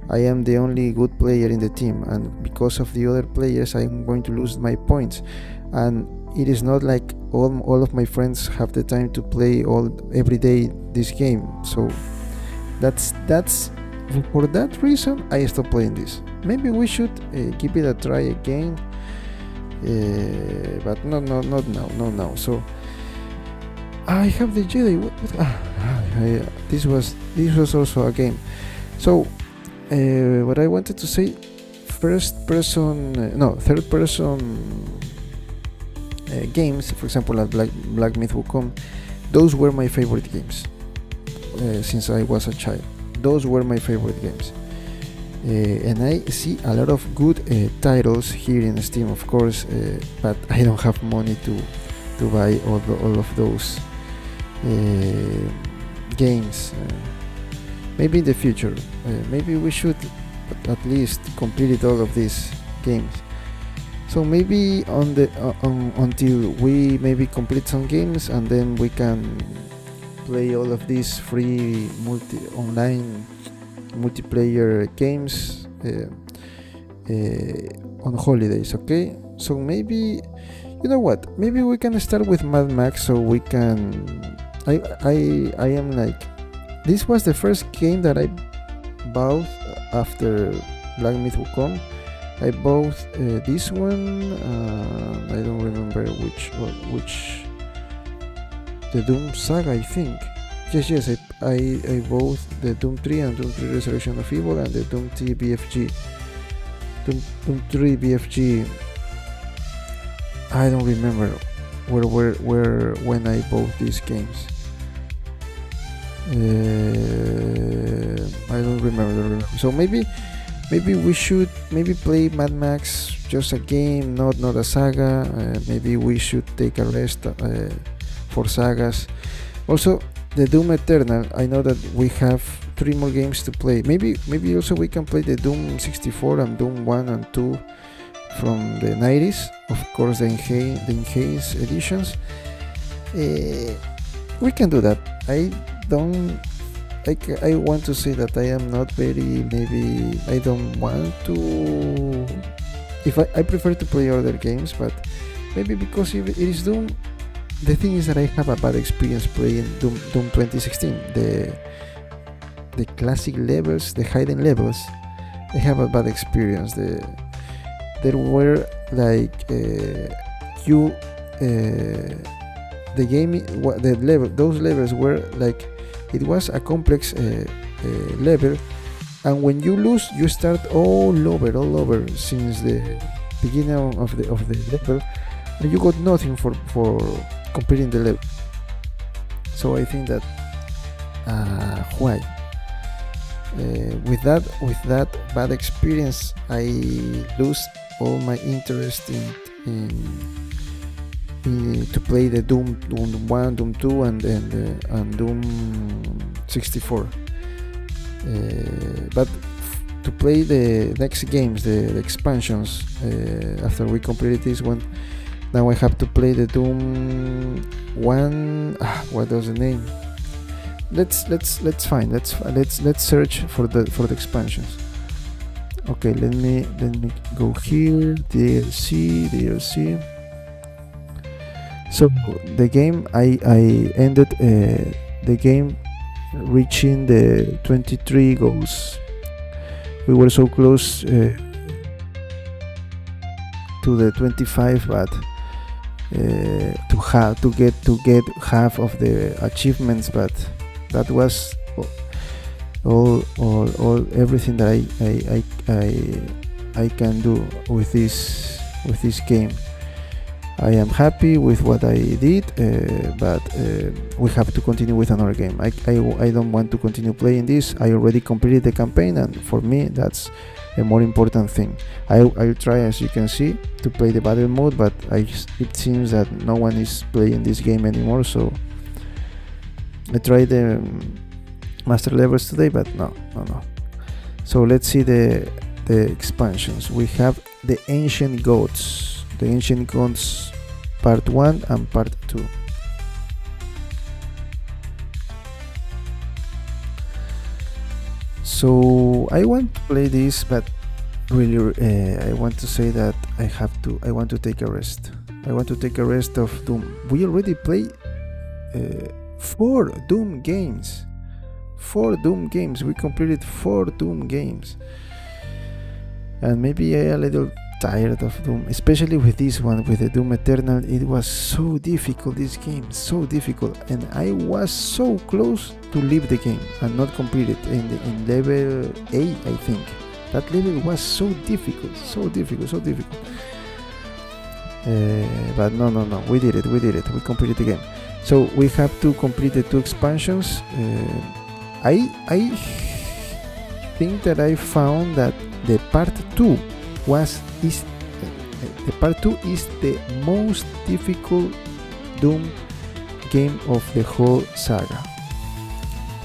I am the only good player in the team, and because of the other players I am going to lose my points. And it is not like all of my friends have the time to play every day this game. So that's for that reason I stopped playing this. Maybe we should give it a try again, but not now. So I have the Jedi. This was also a game. So what I wanted to say, third person games, for example, like Black Myth Wukong, those were my favorite games since I was a child. Those were my favorite games, and I see a lot of good titles here in Steam, of course, but I don't have money to buy all of those games. Maybe in the future, maybe we should at least complete all of these games. So maybe until we maybe complete some games, and then we can play all of these free online multiplayer games on holidays. Okay, so maybe, you know what? Maybe we can start with Mad Max, so we can. I am like, this was the first game that I bought after Black Myth Wukong. I bought this one. I don't remember which. The Doom Saga, I think. Yes. I bought the Doom 3 and Doom 3 Resurrection of Evil and the Doom 3 BFG. Doom 3 BFG. I don't remember where when I bought these games. I don't remember. So maybe we should play Mad Max, just a game, not a saga. Maybe we should take a rest for sagas. Also, the Doom Eternal, I know that we have 3 more games to play. Maybe also we can play the Doom 64 and Doom 1 and 2 from the 90s. Of course, the enhanced editions. We can do that. I want to say that I am not very, maybe I don't want to, if I prefer to play other games, but maybe because if it is Doom, the thing is that I have a bad experience playing Doom 2016, the classic levels, the hidden levels. I have a bad experience. There were like the game, those levels were like, it was a complex level, and when you lose, you start all over since the beginning of the level, and you got nothing for completing the level. So I think that why with that bad experience, I lose all my interest in to play the Doom 1, Doom 2, and Doom 64. But to play the next games, the expansions, after we completed this one, now I have to play the Doom 1. What was the name? Let's search for the expansions. Okay, let me go here. DLC. So the game, I ended the game reaching the 23 goals. We were so close to the 25, but to get half of the achievements, but that was all everything that I can do with this game. I am happy with what I did, but we have to continue with another game. I don't want to continue playing this. I already completed the campaign, and for me that's a more important thing. I'll try, as you can see, to play the battle mode, but it seems that no one is playing this game anymore, so I tried the master levels today, but no. So let's see the expansions. We have the Ancient Gods. The Ancient Gods Part 1 and Part 2. So I want to play this, but really I want to say that I want to take a rest. I want to take a rest of Doom. We already played 4 Doom games. 4 Doom games. We completed 4 Doom games. And maybe I am a little tired of Doom, especially with this one, with the Doom Eternal. It was so difficult, this game, so difficult, and I was so close to leave the game and not complete it in level 8, I think. That level was so difficult. But no, we did it, we completed the game. So we have to complete the 2 expansions. I think that I found that the part 2 is the most difficult Doom game of the whole saga.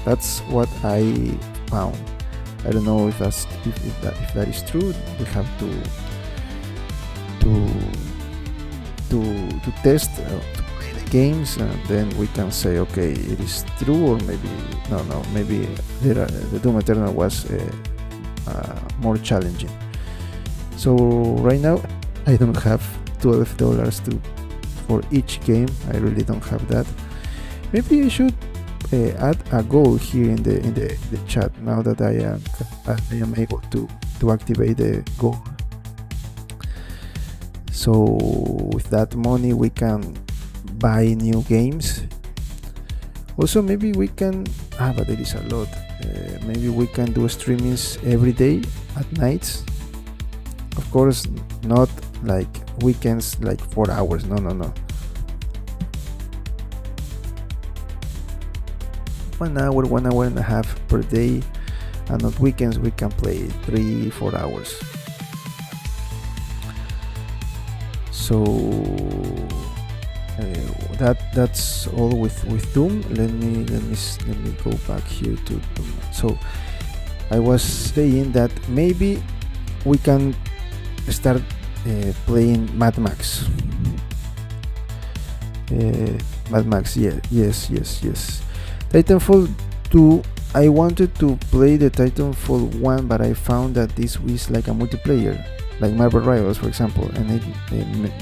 That's what I found. I don't know if that is true. We have to test to play the games, and then we can say, okay, it is true, or maybe no. Maybe the Doom Eternal was more challenging. So right now I don't have $12 for each game. I really don't have that. Maybe I should add a goal here in the chat now that I am able to activate the goal. So with that money we can buy new games. Also maybe we can but there is a lot. Maybe we can do streamings every day at nights. Of course, not like weekends, like 4 hours. No. 1 hour, 1 hour and a half per day, and on weekends we can play 3-4 hours. So that's all with Doom. Let me go back here to Doom. So I was saying that maybe we can start playing Mad Max. Yes. Titanfall 2. I wanted to play the Titanfall 1, but I found that this is like a multiplayer, like Marvel Rivals, for example, and it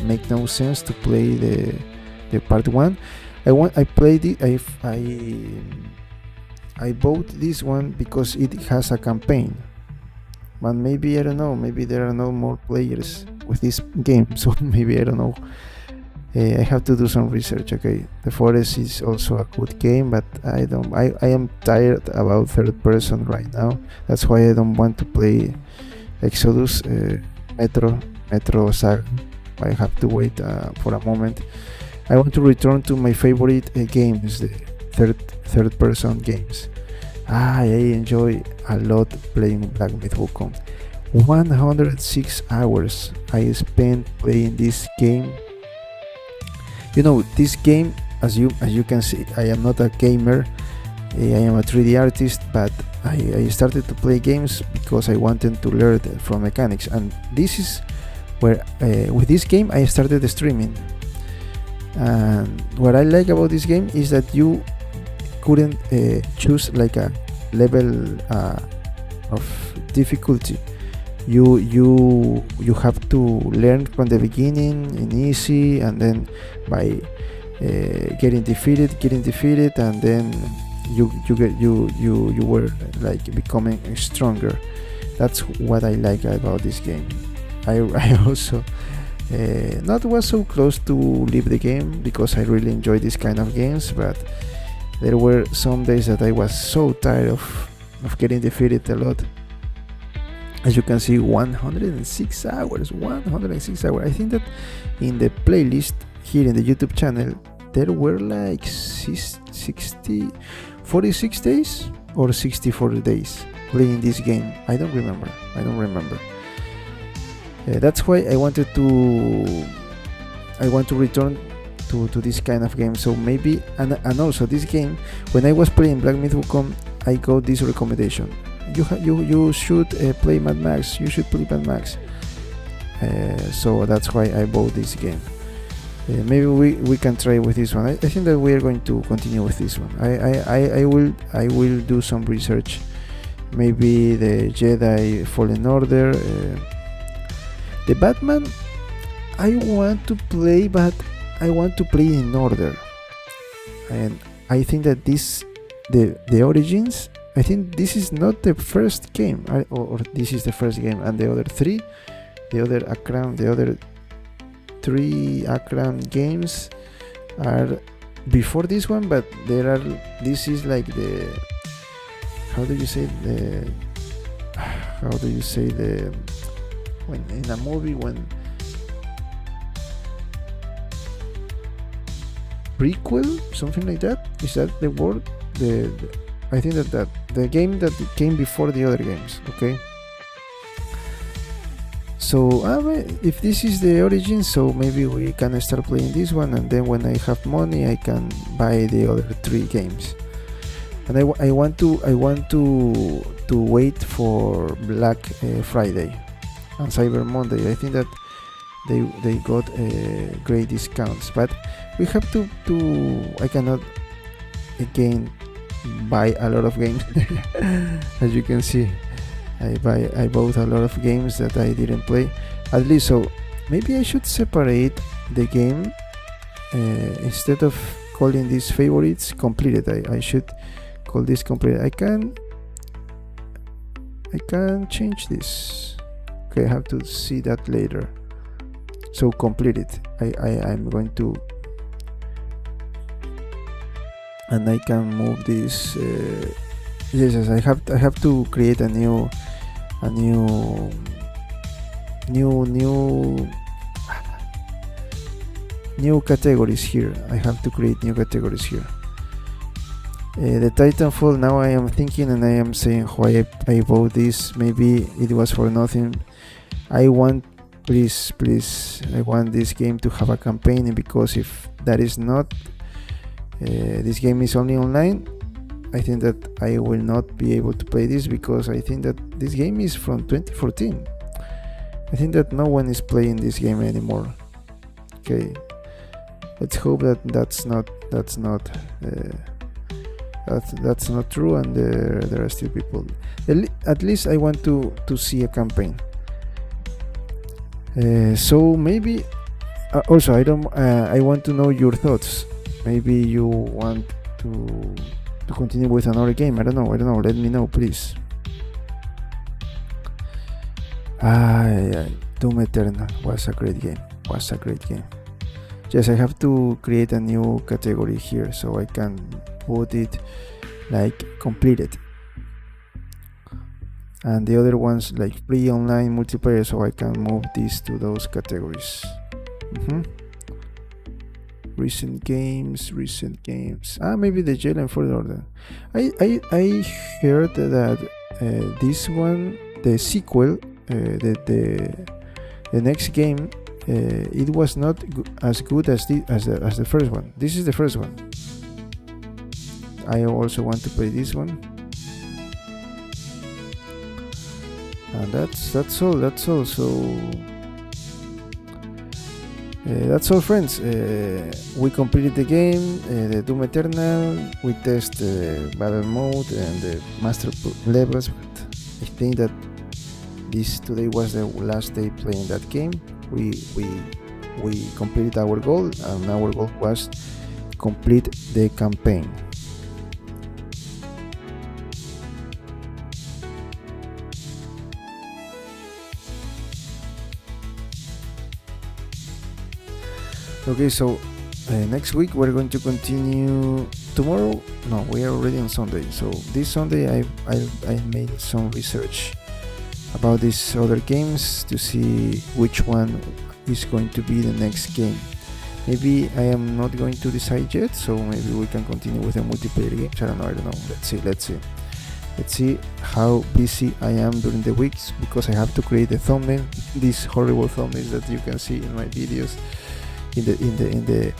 make no sense to play the part 1. I played it. I bought this one because it has a campaign. But maybe, I don't know, maybe there are no more players with this game, so maybe, I don't know. I have to do some research. Okay, The Forest is also a good game, but I am tired about third person right now. That's why I don't want to play Exodus, Metro Saga. I have to wait for a moment. I want to return to my favorite games, the third person games. I enjoy a lot playing Black Myth Wukong. 106 hours I spent playing this game. You know, this game, as you can see, I am not a gamer. I am a 3D artist, but I started to play games because I wanted to learn from mechanics, and this is where with this game I started streaming. And what I like about this game is that you couldn't choose like a level of difficulty. You have to learn from the beginning in easy, and then by getting defeated, and then you were like becoming stronger. That's what I like about this game. I also not was so close to leave the game because I really enjoy this kind of games, but there were some days that I was so tired of getting defeated a lot. As you can see, 106 hours. I think that in the playlist here in the YouTube channel there were like 46 days or 64 days playing this game. I don't remember. That's why I want to return to this kind of game. So maybe, and also this game, when I was playing Black Myth Wukong, I got this recommendation: you should play Mad Max. You should play Mad Max. So that's why I bought this game. Maybe we can try with this one. I think that we are going to continue with this one. I will do some research. Maybe the Jedi Fallen Order. The Batman, I want to play, but I want to play in order. And I think that the Origins, I think this is not the first game, or this is the first game, and the other three Akram games are before this one, but this is like the, how do you say when in a movie, when prequel, something like that, is that the word? I think that the game that came before the other games. Okay, so if this is the origin, so maybe we can start playing this one, and then when I have money I can buy the other 3 games. And I want to wait for Black Friday and Cyber Monday. I think that they got great discounts, but we have to I cannot again buy a lot of games. As you can see, I bought a lot of games that I didn't play, at least. So maybe I should separate the game, instead of calling these favorites completed. I should call this completed. I can change this. Okay, I have to see that later. So completed. I'm going to, and I can move this. Yes, I have to create a new categories here. I have to create new categories here. The Titanfall, now I am thinking and I am saying why I bought this. Maybe it was for nothing. I want, please, I want this game to have a campaign, because if that is not, this game is only online, I think that I will not be able to play this, because I think that this game is from 2014. I think that no one is playing this game anymore. Okay, let's hope that that's not true, and there are still people. At least I want to see a campaign. So maybe also I want to know your thoughts. Maybe you want to continue with another game. I don't know. Let me know, please. Doom Eternal was a great game. Yes, I have to create a new category here so I can put it like completed, and the other ones like free, online, multiplayer, so I can move these to those categories. Recent games. Maybe the Jedi Fallen Order. I heard that this one, the sequel, the next game, it was not as good as the first one. This is the first one. I also want to play this one. And that's all. So that's all, friends. We completed the game, the Doom Eternal. We test the battle mode and the master levels. But I think that today was the last day playing that game. We completed our goal, and our goal was complete the campaign. Okay, so next week we're going to continue. Tomorrow, no, we are already on Sunday. So this Sunday, I made some research about these other games to see which one is going to be the next game. Maybe I am not going to decide yet, so maybe we can continue with the multiplayer games. I don't know. Let's see how busy I am during the weeks, because I have to create a thumbnail. These horrible thumbnails that you can see in my videos, in the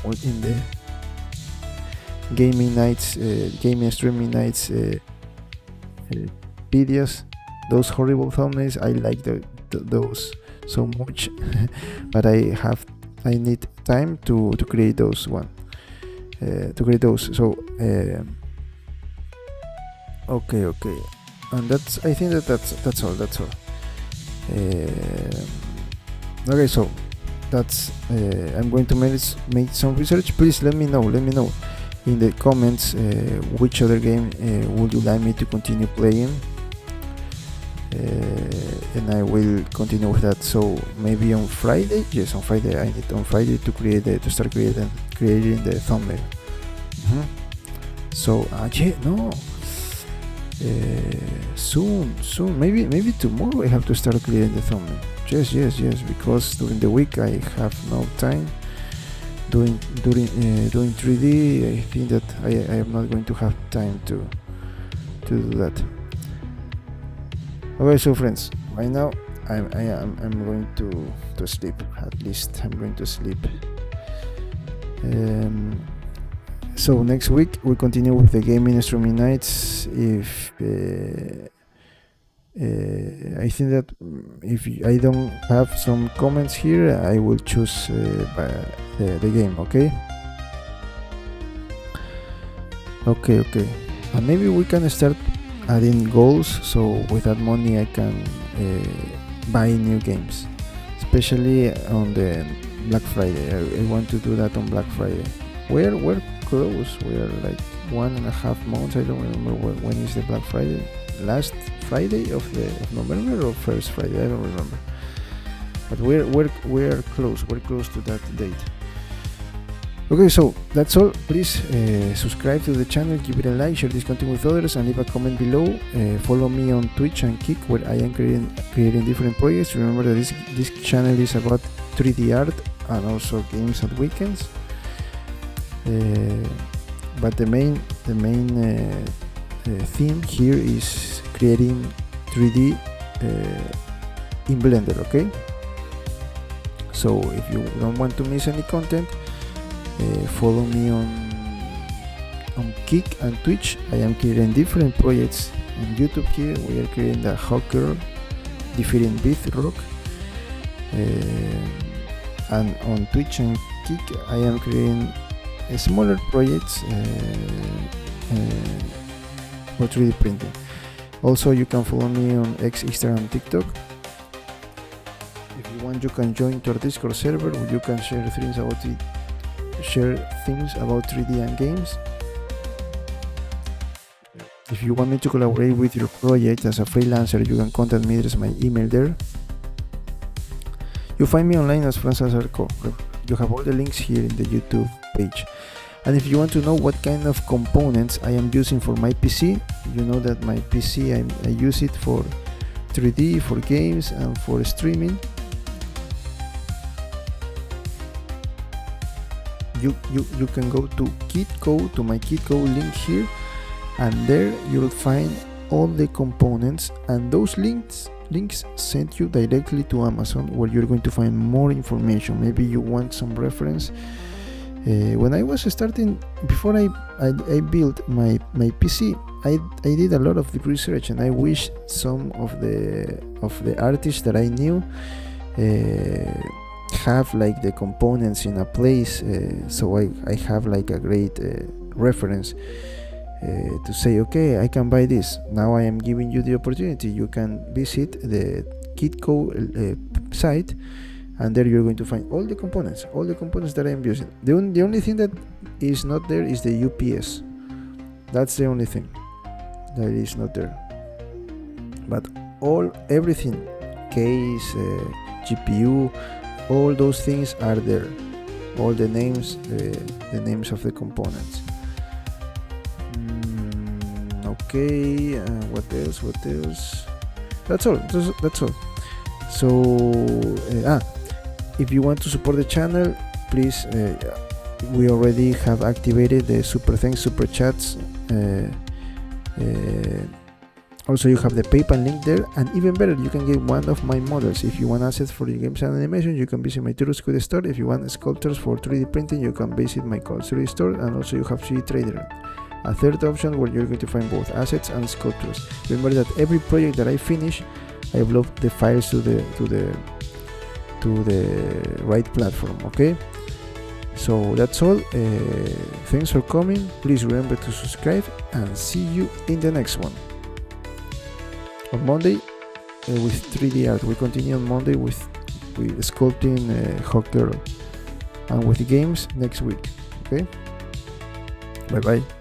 gaming nights, gaming streaming nights videos. Those horrible thumbnails, I like those so much, but I need time to create those so okay, and I think that's all. Okay, so that's I'm going to make some research. Please let me know in the comments which other game would you like me to continue playing, and I will continue with that. So maybe on Friday, yes, on Friday I need to start creating the thumbnail. So soon, maybe tomorrow I have to start creating the thumbnail. Yes, because during the week I have no time. Doing 3D, I think that I am not going to have time to do that. Okay, so friends, right now I'm going to sleep. At least I'm going to sleep. So next week we continue with the gaming and streaming nights. If I think that if I don't have some comments here, I will choose the game. Okay. And maybe we can start adding goals, so with that money I can buy new games, especially on the Black Friday. I want to do that on Black Friday. We're close. We are like 1.5 months. I don't remember when is the Black Friday. Last Friday of November or first Friday, I don't remember. But we're close. We're close to that date. Okay, so that's all. Please subscribe to the channel, give it a like, share this content with others, and leave a comment below. Follow me on Twitch and Kick, where I am creating different projects. Remember that this channel is about 3D art and also games at weekends. But the main theme here is creating 3D in Blender. Okay. So if you don't want to miss any content, follow me on Kick and Twitch. I am creating different projects on YouTube. Here we are creating the Hawk Girl defeating Rock, and on Twitch and Kick I am creating smaller projects for 3D printing. Also, you can follow me on X, Instagram, TikTok. If you want, you can join to our Discord server where you can share things about 3D and games. If you want me to collaborate with your project as a freelancer, you can contact me. There's my email there. You find me online as Francis Arco. You have all the links here in the YouTube page. And if you want to know what kind of components I am using for my PC, you know that my PC, I use it for 3D, for games, and for streaming. You can go to KitCo, to my KitCo link here, and there you'll find all the components, and those links send you directly to Amazon, where you're going to find more information. Maybe you want some reference. When I was starting, before I built my PC, I did a lot of research, and I wish some of the artists that I knew have like the components in a place, so I have like a great reference to say, okay, I can buy this. Now I am giving you the opportunity. You can visit the KitCo site, and there you're going to find all the components that I am using. The only thing that is not there is the UPS. That's the only thing that is not there. But everything, case, GPU, all those things are there. all the names of the components. Okay, what else? That's all. So if you want to support the channel, please, we already have activated the super thanks, super chats. Also, you have the PayPal link there, and even better, you can get one of my models. If you want assets for your games and animation, you can visit my Turosquid store. If you want sculptures for 3D printing, you can visit my Culture store, and also you have 3D Trader, a third option where you're going to find both assets and sculptures. Remember that every project that I finish, I upload the files to the right platform. Okay, so that's all. Thanks for coming. Please remember to subscribe, and see you in the next one. On Monday with 3D art. We continue on Monday with sculpting Hawk Girl, and with the games next week. Okay, bye bye.